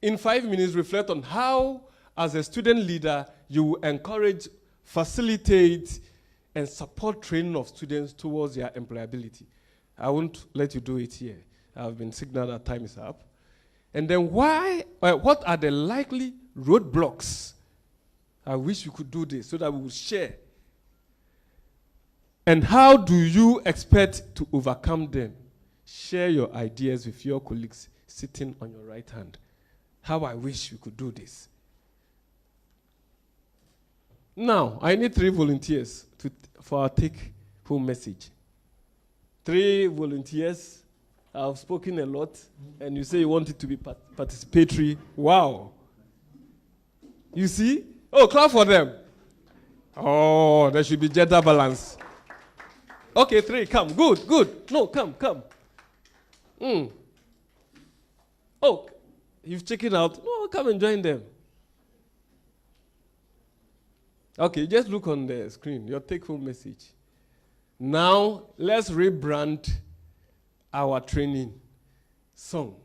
In 5 minutes, reflect on how, as a student leader, you encourage, facilitate, and support training of students towards their employability. I won't let you do it here. I've been signaled that time is up. And then what are the likely roadblocks? I wish you could do this so that we will share. And how do you expect to overcome them? Share your ideas with your colleagues sitting on your right hand. How I wish we could do this. Now, I need 3 volunteers for our take-home message. 3 volunteers. I've spoken a lot, and you say you want it to be participatory. Wow. You see? Oh, clap for them. Oh, there should be gender balance. Okay, 3, come. Good, good. No, come. Oh, you've checking out. No, come and join them. Okay, just look on the screen, your take-home message. Now, let's rebrand our training song.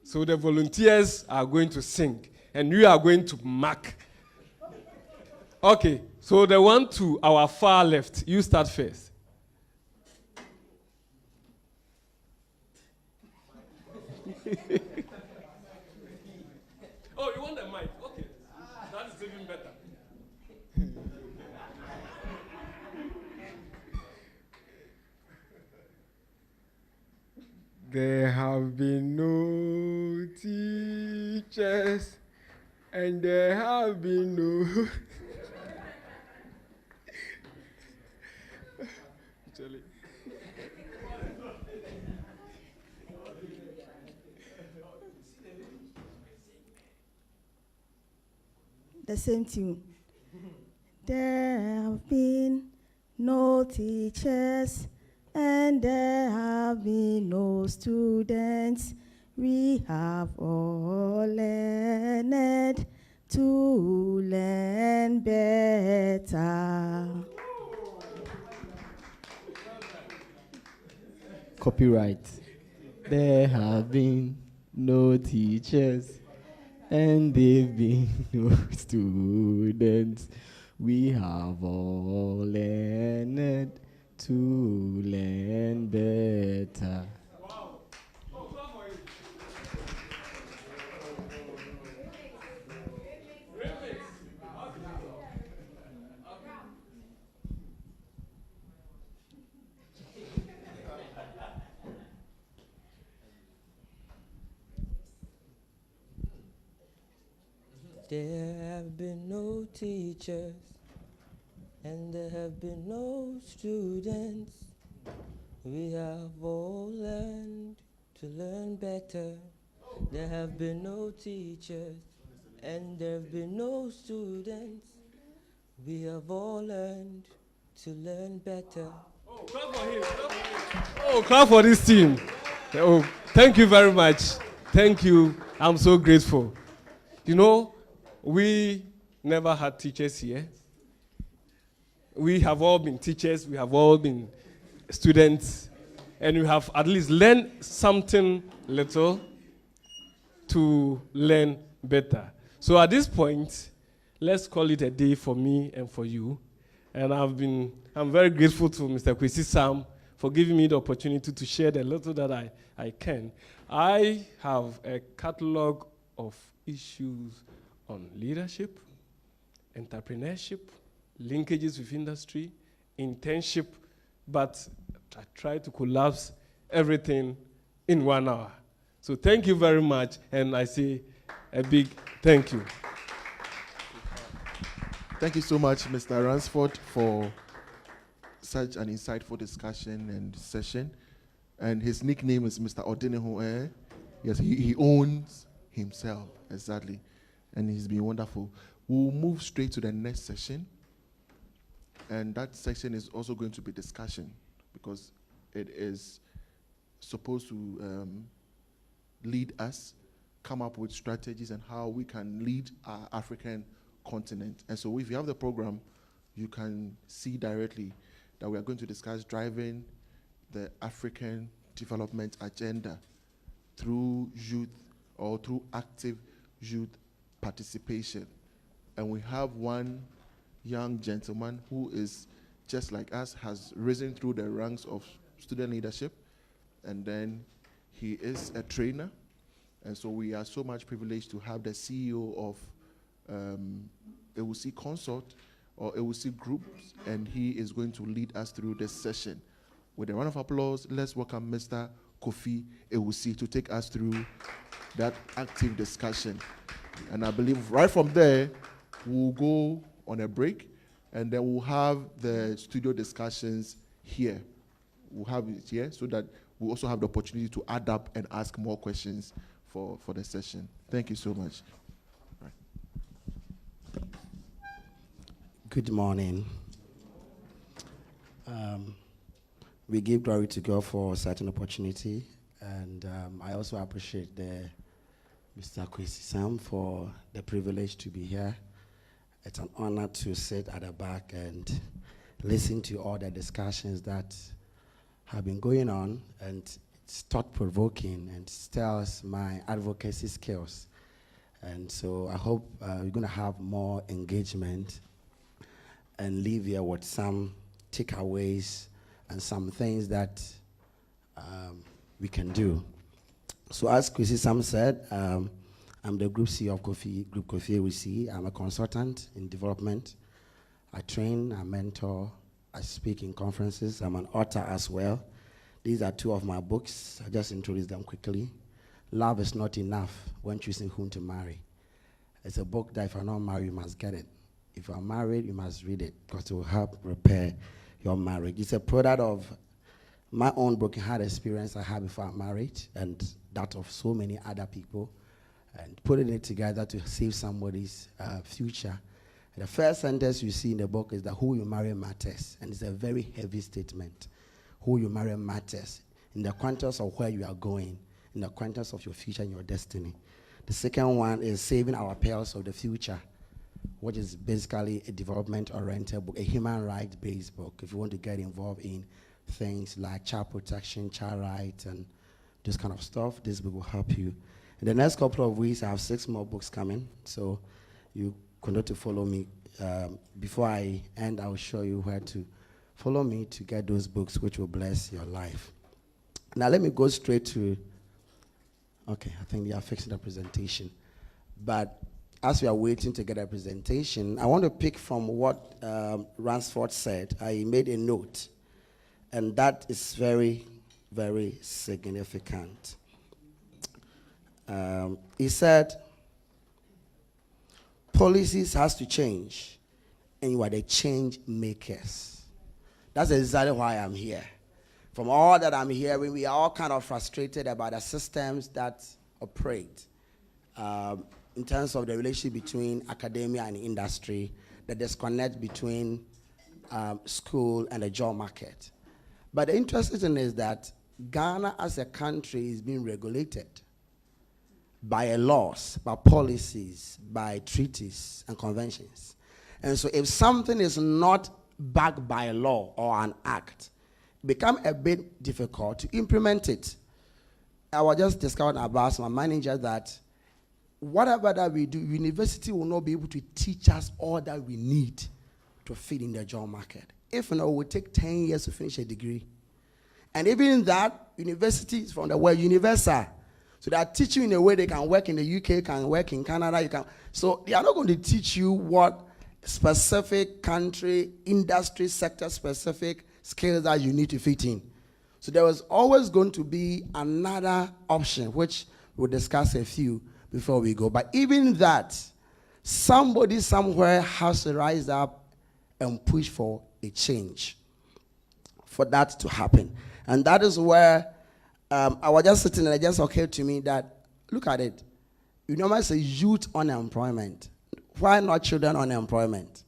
So the volunteers are going to sing, and you are going to mark. Okay, so the one to our far left, you start first. Oh, you want the mic? Okay, that is even better. There have been no teachers, and there have been no. The same tune. There have been no teachers, and there have been no students. We have all learned to learn better. Copyright. There have been no teachers, and there've been no students. We have all learned to learn better. There have been no teachers, and there have been no students. We have all learned to learn better. There have been no teachers, and there have been no students. We have all learned to learn better. Oh, clap for him. Oh, clap for this team. Oh, thank you very much. Thank you. I'm so grateful. You know, we never had teachers here. We have all been teachers, we have all been students, and we have at least learned something little to learn better. So at this point, let's call it a day for me and for you. And I'm very grateful to Mr. Kwesi Sam for giving me the opportunity to share the little that I can. I have a catalog of issues on leadership, entrepreneurship, linkages with industry, internship, but I try to collapse everything in 1 hour. So thank you very much, and I say a big thank you. Thank you so much, Mr. Ransford, for such an insightful discussion and session. And his nickname is Mr. Odeneho. Yes, he owns himself, exactly. And he's been wonderful. We'll move straight to the next session. And that section is also going to be discussion, because it is supposed to lead us, come up with strategies and how we can lead our African continent. And so if you have the program, you can see directly that we are going to discuss driving the African development agenda through youth or through active youth participation. And we have one young gentleman who is just like us, has risen through the ranks of student leadership, and then he is a trainer. And so we are so much privileged to have the CEO of AAU Consult or AAU Groups, and he is going to lead us through this session. With a round of applause, let's welcome Mr. Kofi Ewusi to take us through that active discussion. And I believe right from there, we'll go on a break, and then we'll have the studio discussions here. We'll have it here so that we'll also have the opportunity to add up and ask more questions for the session. Thank you so much. Good morning. We give glory to God for such an opportunity, and I also appreciate Mr. Kwesi Sam for the privilege to be here. It's an honor to sit at the back and listen to all the discussions that have been going on, and it's thought-provoking and stirs my advocacy skills. And so I hope we're going to have more engagement and leave here with some takeaways and some things that we can do. So as Kwesi Sam said, I'm the Group CEO of Group Kofi AAU. I'm a consultant in development. I train, I mentor, I speak in conferences. I'm an author as well. These are two of my books. I just introduce them quickly. Love is Not Enough When Choosing Whom to Marry. It's a book that if you're not married, you must get it. If you're married, you must read it because it will help repair your marriage. It's a product of my own broken heart experience I had before I married and that of so many other people, and putting it together to save somebody's future. And the first sentence you see in the book is that who you marry matters, and it's a very heavy statement. Who you marry matters in the context of where you are going, in the context of your future and your destiny. The second one is Saving Our Pearls of the Future, which is basically a development-oriented book, a human rights-based book. If you want to get involved in things like child protection, child rights, and this kind of stuff, this book will help you. In the next couple of weeks, I have 6 more books coming, so you continue to follow me. Before I end, I will show you where to follow me to get those books, which will bless your life. Now, let me go straight to, okay, I think they are fixing the presentation. But as we are waiting to get a presentation, I want to pick from what Ransford said. I made a note, and that is very, very significant. He said, policies has to change, and you are the change makers. That's exactly why I'm here. From all that I'm hearing, we are all kind of frustrated about the systems that operate in terms of the relationship between academia and industry, the disconnect between school and the job market. But the interesting thing is that Ghana as a country is being regulated by laws, by policies, by treaties and conventions. And so if something is not backed by a law or an act, it becomes a bit difficult to implement it. I was just discovering about my manager that whatever that we do, university will not be able to teach us all that we need to fit in the job market. If not, it will take 10 years to finish a degree. And even in that, universities from the word universal. So they are teaching in a way they can work in the UK, can work in Canada. So they are not going to teach you what specific country, industry, sector specific skills that you need to fit in. So there was always going to be another option, which we'll discuss a few before we go. But even that, somebody somewhere has to rise up and push for a change for that to happen. And that is where I was just sitting and it just occurred to me that, look at it. You normally say youth unemployment. Why not children unemployment?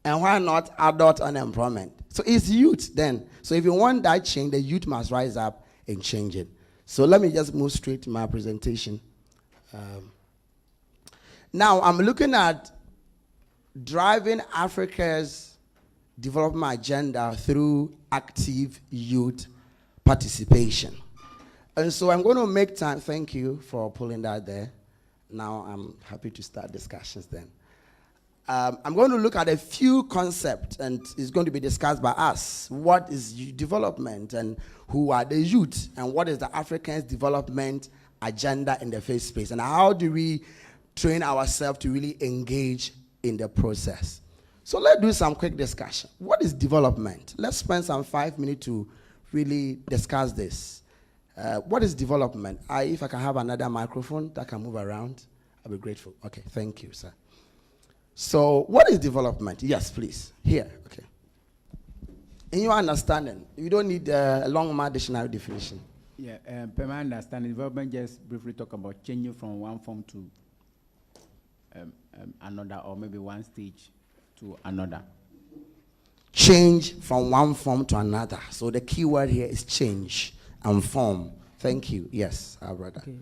And why not adult unemployment? So it's youth then. So if you want that change, the youth must rise up and change it. So let me just move straight to my presentation. Now I'm looking at driving Africa's development agenda through active youth participation. And so I'm going to make time. Thank you for pulling that there. Now I'm happy to start discussions then. I'm going to look at a few concepts, and it's going to be discussed by us. What is youth development, and who are the youth, and what is the African development agenda in the first place, and how do we train ourselves to really engage in the process? So let's do some quick discussion. What is development? Let's spend some 5 minutes to really discuss this. What is development? If I can have another microphone that can move around, I'll be grateful. Okay, thank you, sir. So what is development? Yes, please. Here, okay. In your understanding, you don't need a long dictionary definition. Yeah, per my understanding, development just briefly talk about changing from one form to another, or maybe one stage to another. Change from one form to another. So the key word here is change and form. Thank you. Yes, our brother. Okay.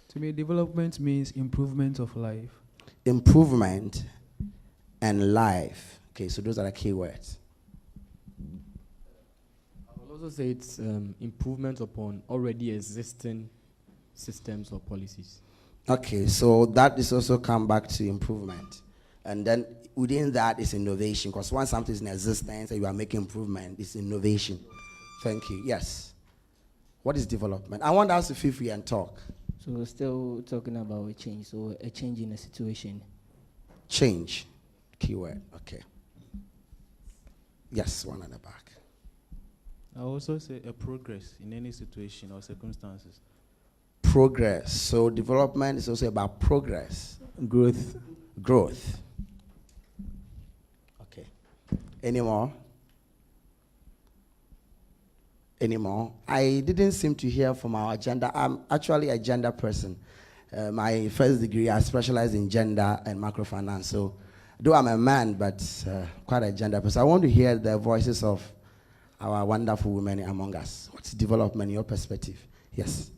To me, development means improvement of life. Improvement and life. Okay, so those are the key words. I will also say it's improvement upon already existing systems or policies. Okay, so that is also come back to improvement. And then within that is innovation, because once something is in existence and you are making improvement, it's innovation. Thank you. Yes. What is development? I want us to feel free and talk. So we're still talking about a change, so a change in a situation. Change. Keyword. Okay. Yes, one at the back. I also say a progress in any situation or circumstances. Progress. So development is also about progress. Growth. Growth. Okay. Any more? Any more? I didn't seem to hear from our agenda. I'm actually a gender person. My first degree, I specialize in gender and microfinance. So, though I'm a man, but quite a gender person. I want to hear the voices of our wonderful women among us. What's development in your perspective? Yes.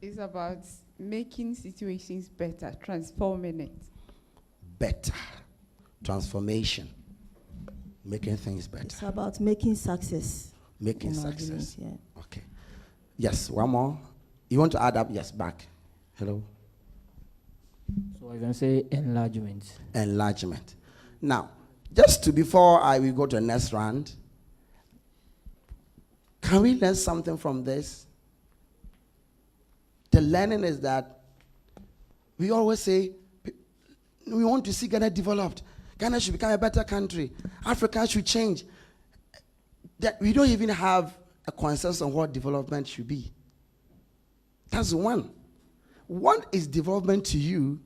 It's about making situations better, transforming it. Better. Transformation. Making things better. It's about making success. Making success. Yeah. Okay. Yes, one more. You want to add up? Yes, back. Hello. So I can say enlargement. Enlargement. Now, before we go to the next round, can we learn something from this? The learning is that we always say we want to see Ghana developed. Ghana should become a better country. Africa should change. That we don't even have a consensus on what development should be. That's one. What is development to you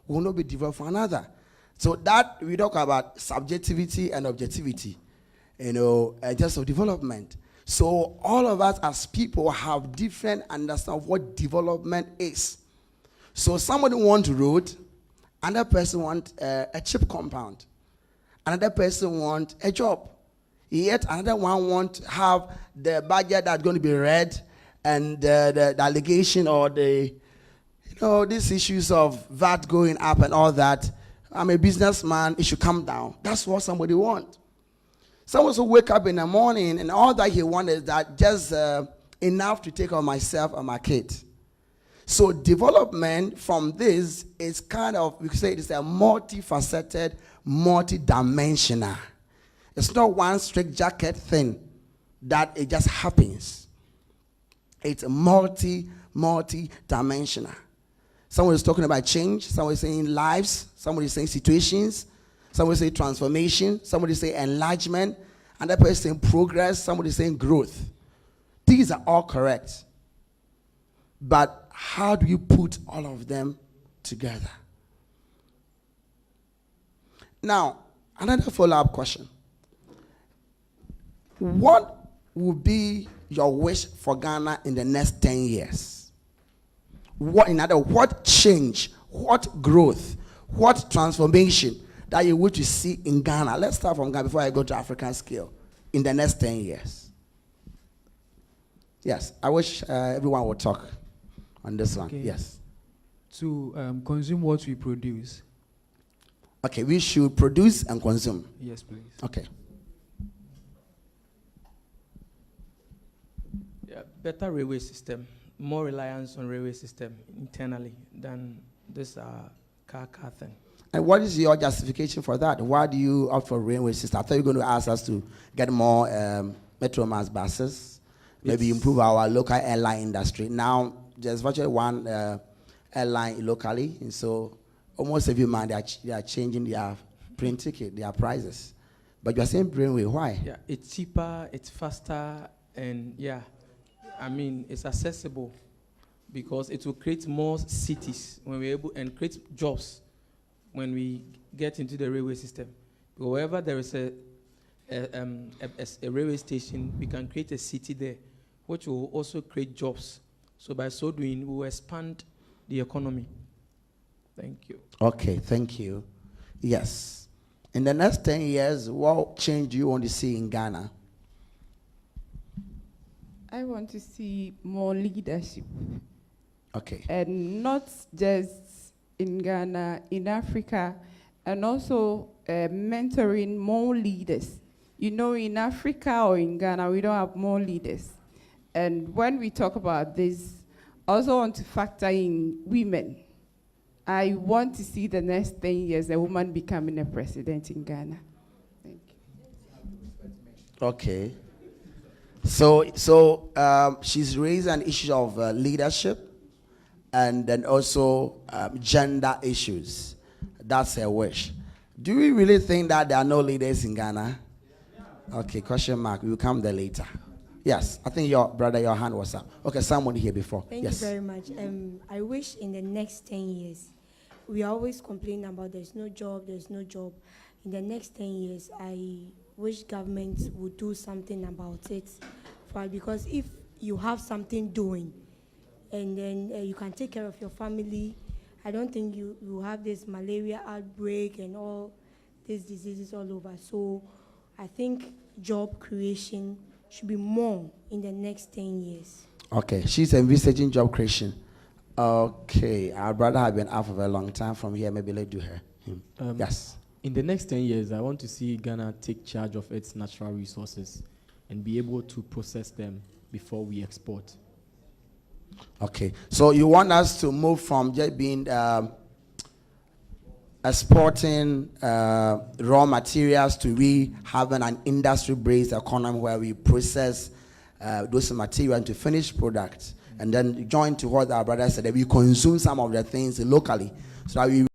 will not be developed for another. So that we talk about subjectivity and objectivity, in terms of development. So all of us as people have different understanding of what development is. So somebody wants road, another person wants a chip compound, another person wants a job. Yet another one wants to have the budget that's going to be read, and the allegation or these issues of VAT going up and all that. I'm a businessman, it should come down. That's what somebody wants. Someone will wake up in the morning and all that he wants is that just enough to take care of myself and my kids. So development from this is kind of, we could say it's a multifaceted, multi-dimensional. It's not one strict jacket thing that it just happens. It's multi-dimensional. Someone is talking about change. Someone is saying lives. Someone is saying situations. Someone is saying transformation. Somebody is saying enlargement. Another person is saying progress. Somebody is saying growth. These are all correct. But how do you put all of them together? Now, another follow-up question. What would be your wish for Ghana in the next 10 years? What change, what growth, what transformation that you want to see in Ghana? Let's start from Ghana before I go to African scale in the next 10 years. Yes, I wish everyone would talk on this one. Okay. Yes. To consume what we produce. Okay, we should produce and consume. Yes, please. Okay. Yeah, better railway system. More reliance on railway system internally than this car thing. And what is your justification for that? Why do you opt for railway system? I thought you were going to ask us to get more Metro Mass buses, maybe improve our local airline industry. Now, there's virtually one airline locally, and so almost every month they are changing their plane ticket, their prices. But you are saying railway, why? Yeah, it's cheaper, it's faster, and it's accessible because it will create more cities when we're able and create jobs when we get into the railway system. Wherever there is a railway station, we can create a city there, which will also create jobs. So by so doing, we will expand the economy. Thank you. Okay, thank you. Yes. In the next 10 years, what change do you want to see in Ghana? I want to see more leadership. Okay. And not just in Ghana, in Africa, and also mentoring more leaders. You know, in Africa or in Ghana, we don't have more leaders. And when we talk about this, I also want to factor in women. I want to see the next 10 years a woman becoming a president in Ghana. Thank you. Okay. So she's raised an issue of leadership and then also gender issues. That's her wish. Do we really think that there are no leaders in Ghana? Okay, question mark. We'll come there later. Yes, I think your brother, your hand was up. Okay, someone here before. Thank yes. you very much. I wish in the next 10 years, we always complain about there's no job. In the next 10 years, I wish government would do something about it. Because if you have something doing, and then you can take care of your family, I don't think you have this malaria outbreak and all these diseases all over. So I think job creation should be more in the next 10 years. Okay, she's envisaging job creation. Okay, our brother has been out for a long time. From here, maybe let's do her. Yes. In the next 10 years, I want to see Ghana take charge of its natural resources and be able to process them before we export. Okay, so you want us to move from just being exporting raw materials to we having an industry-based economy where we process those materials into finished products, and then join to what our brother said, that we consume some of the things locally so that we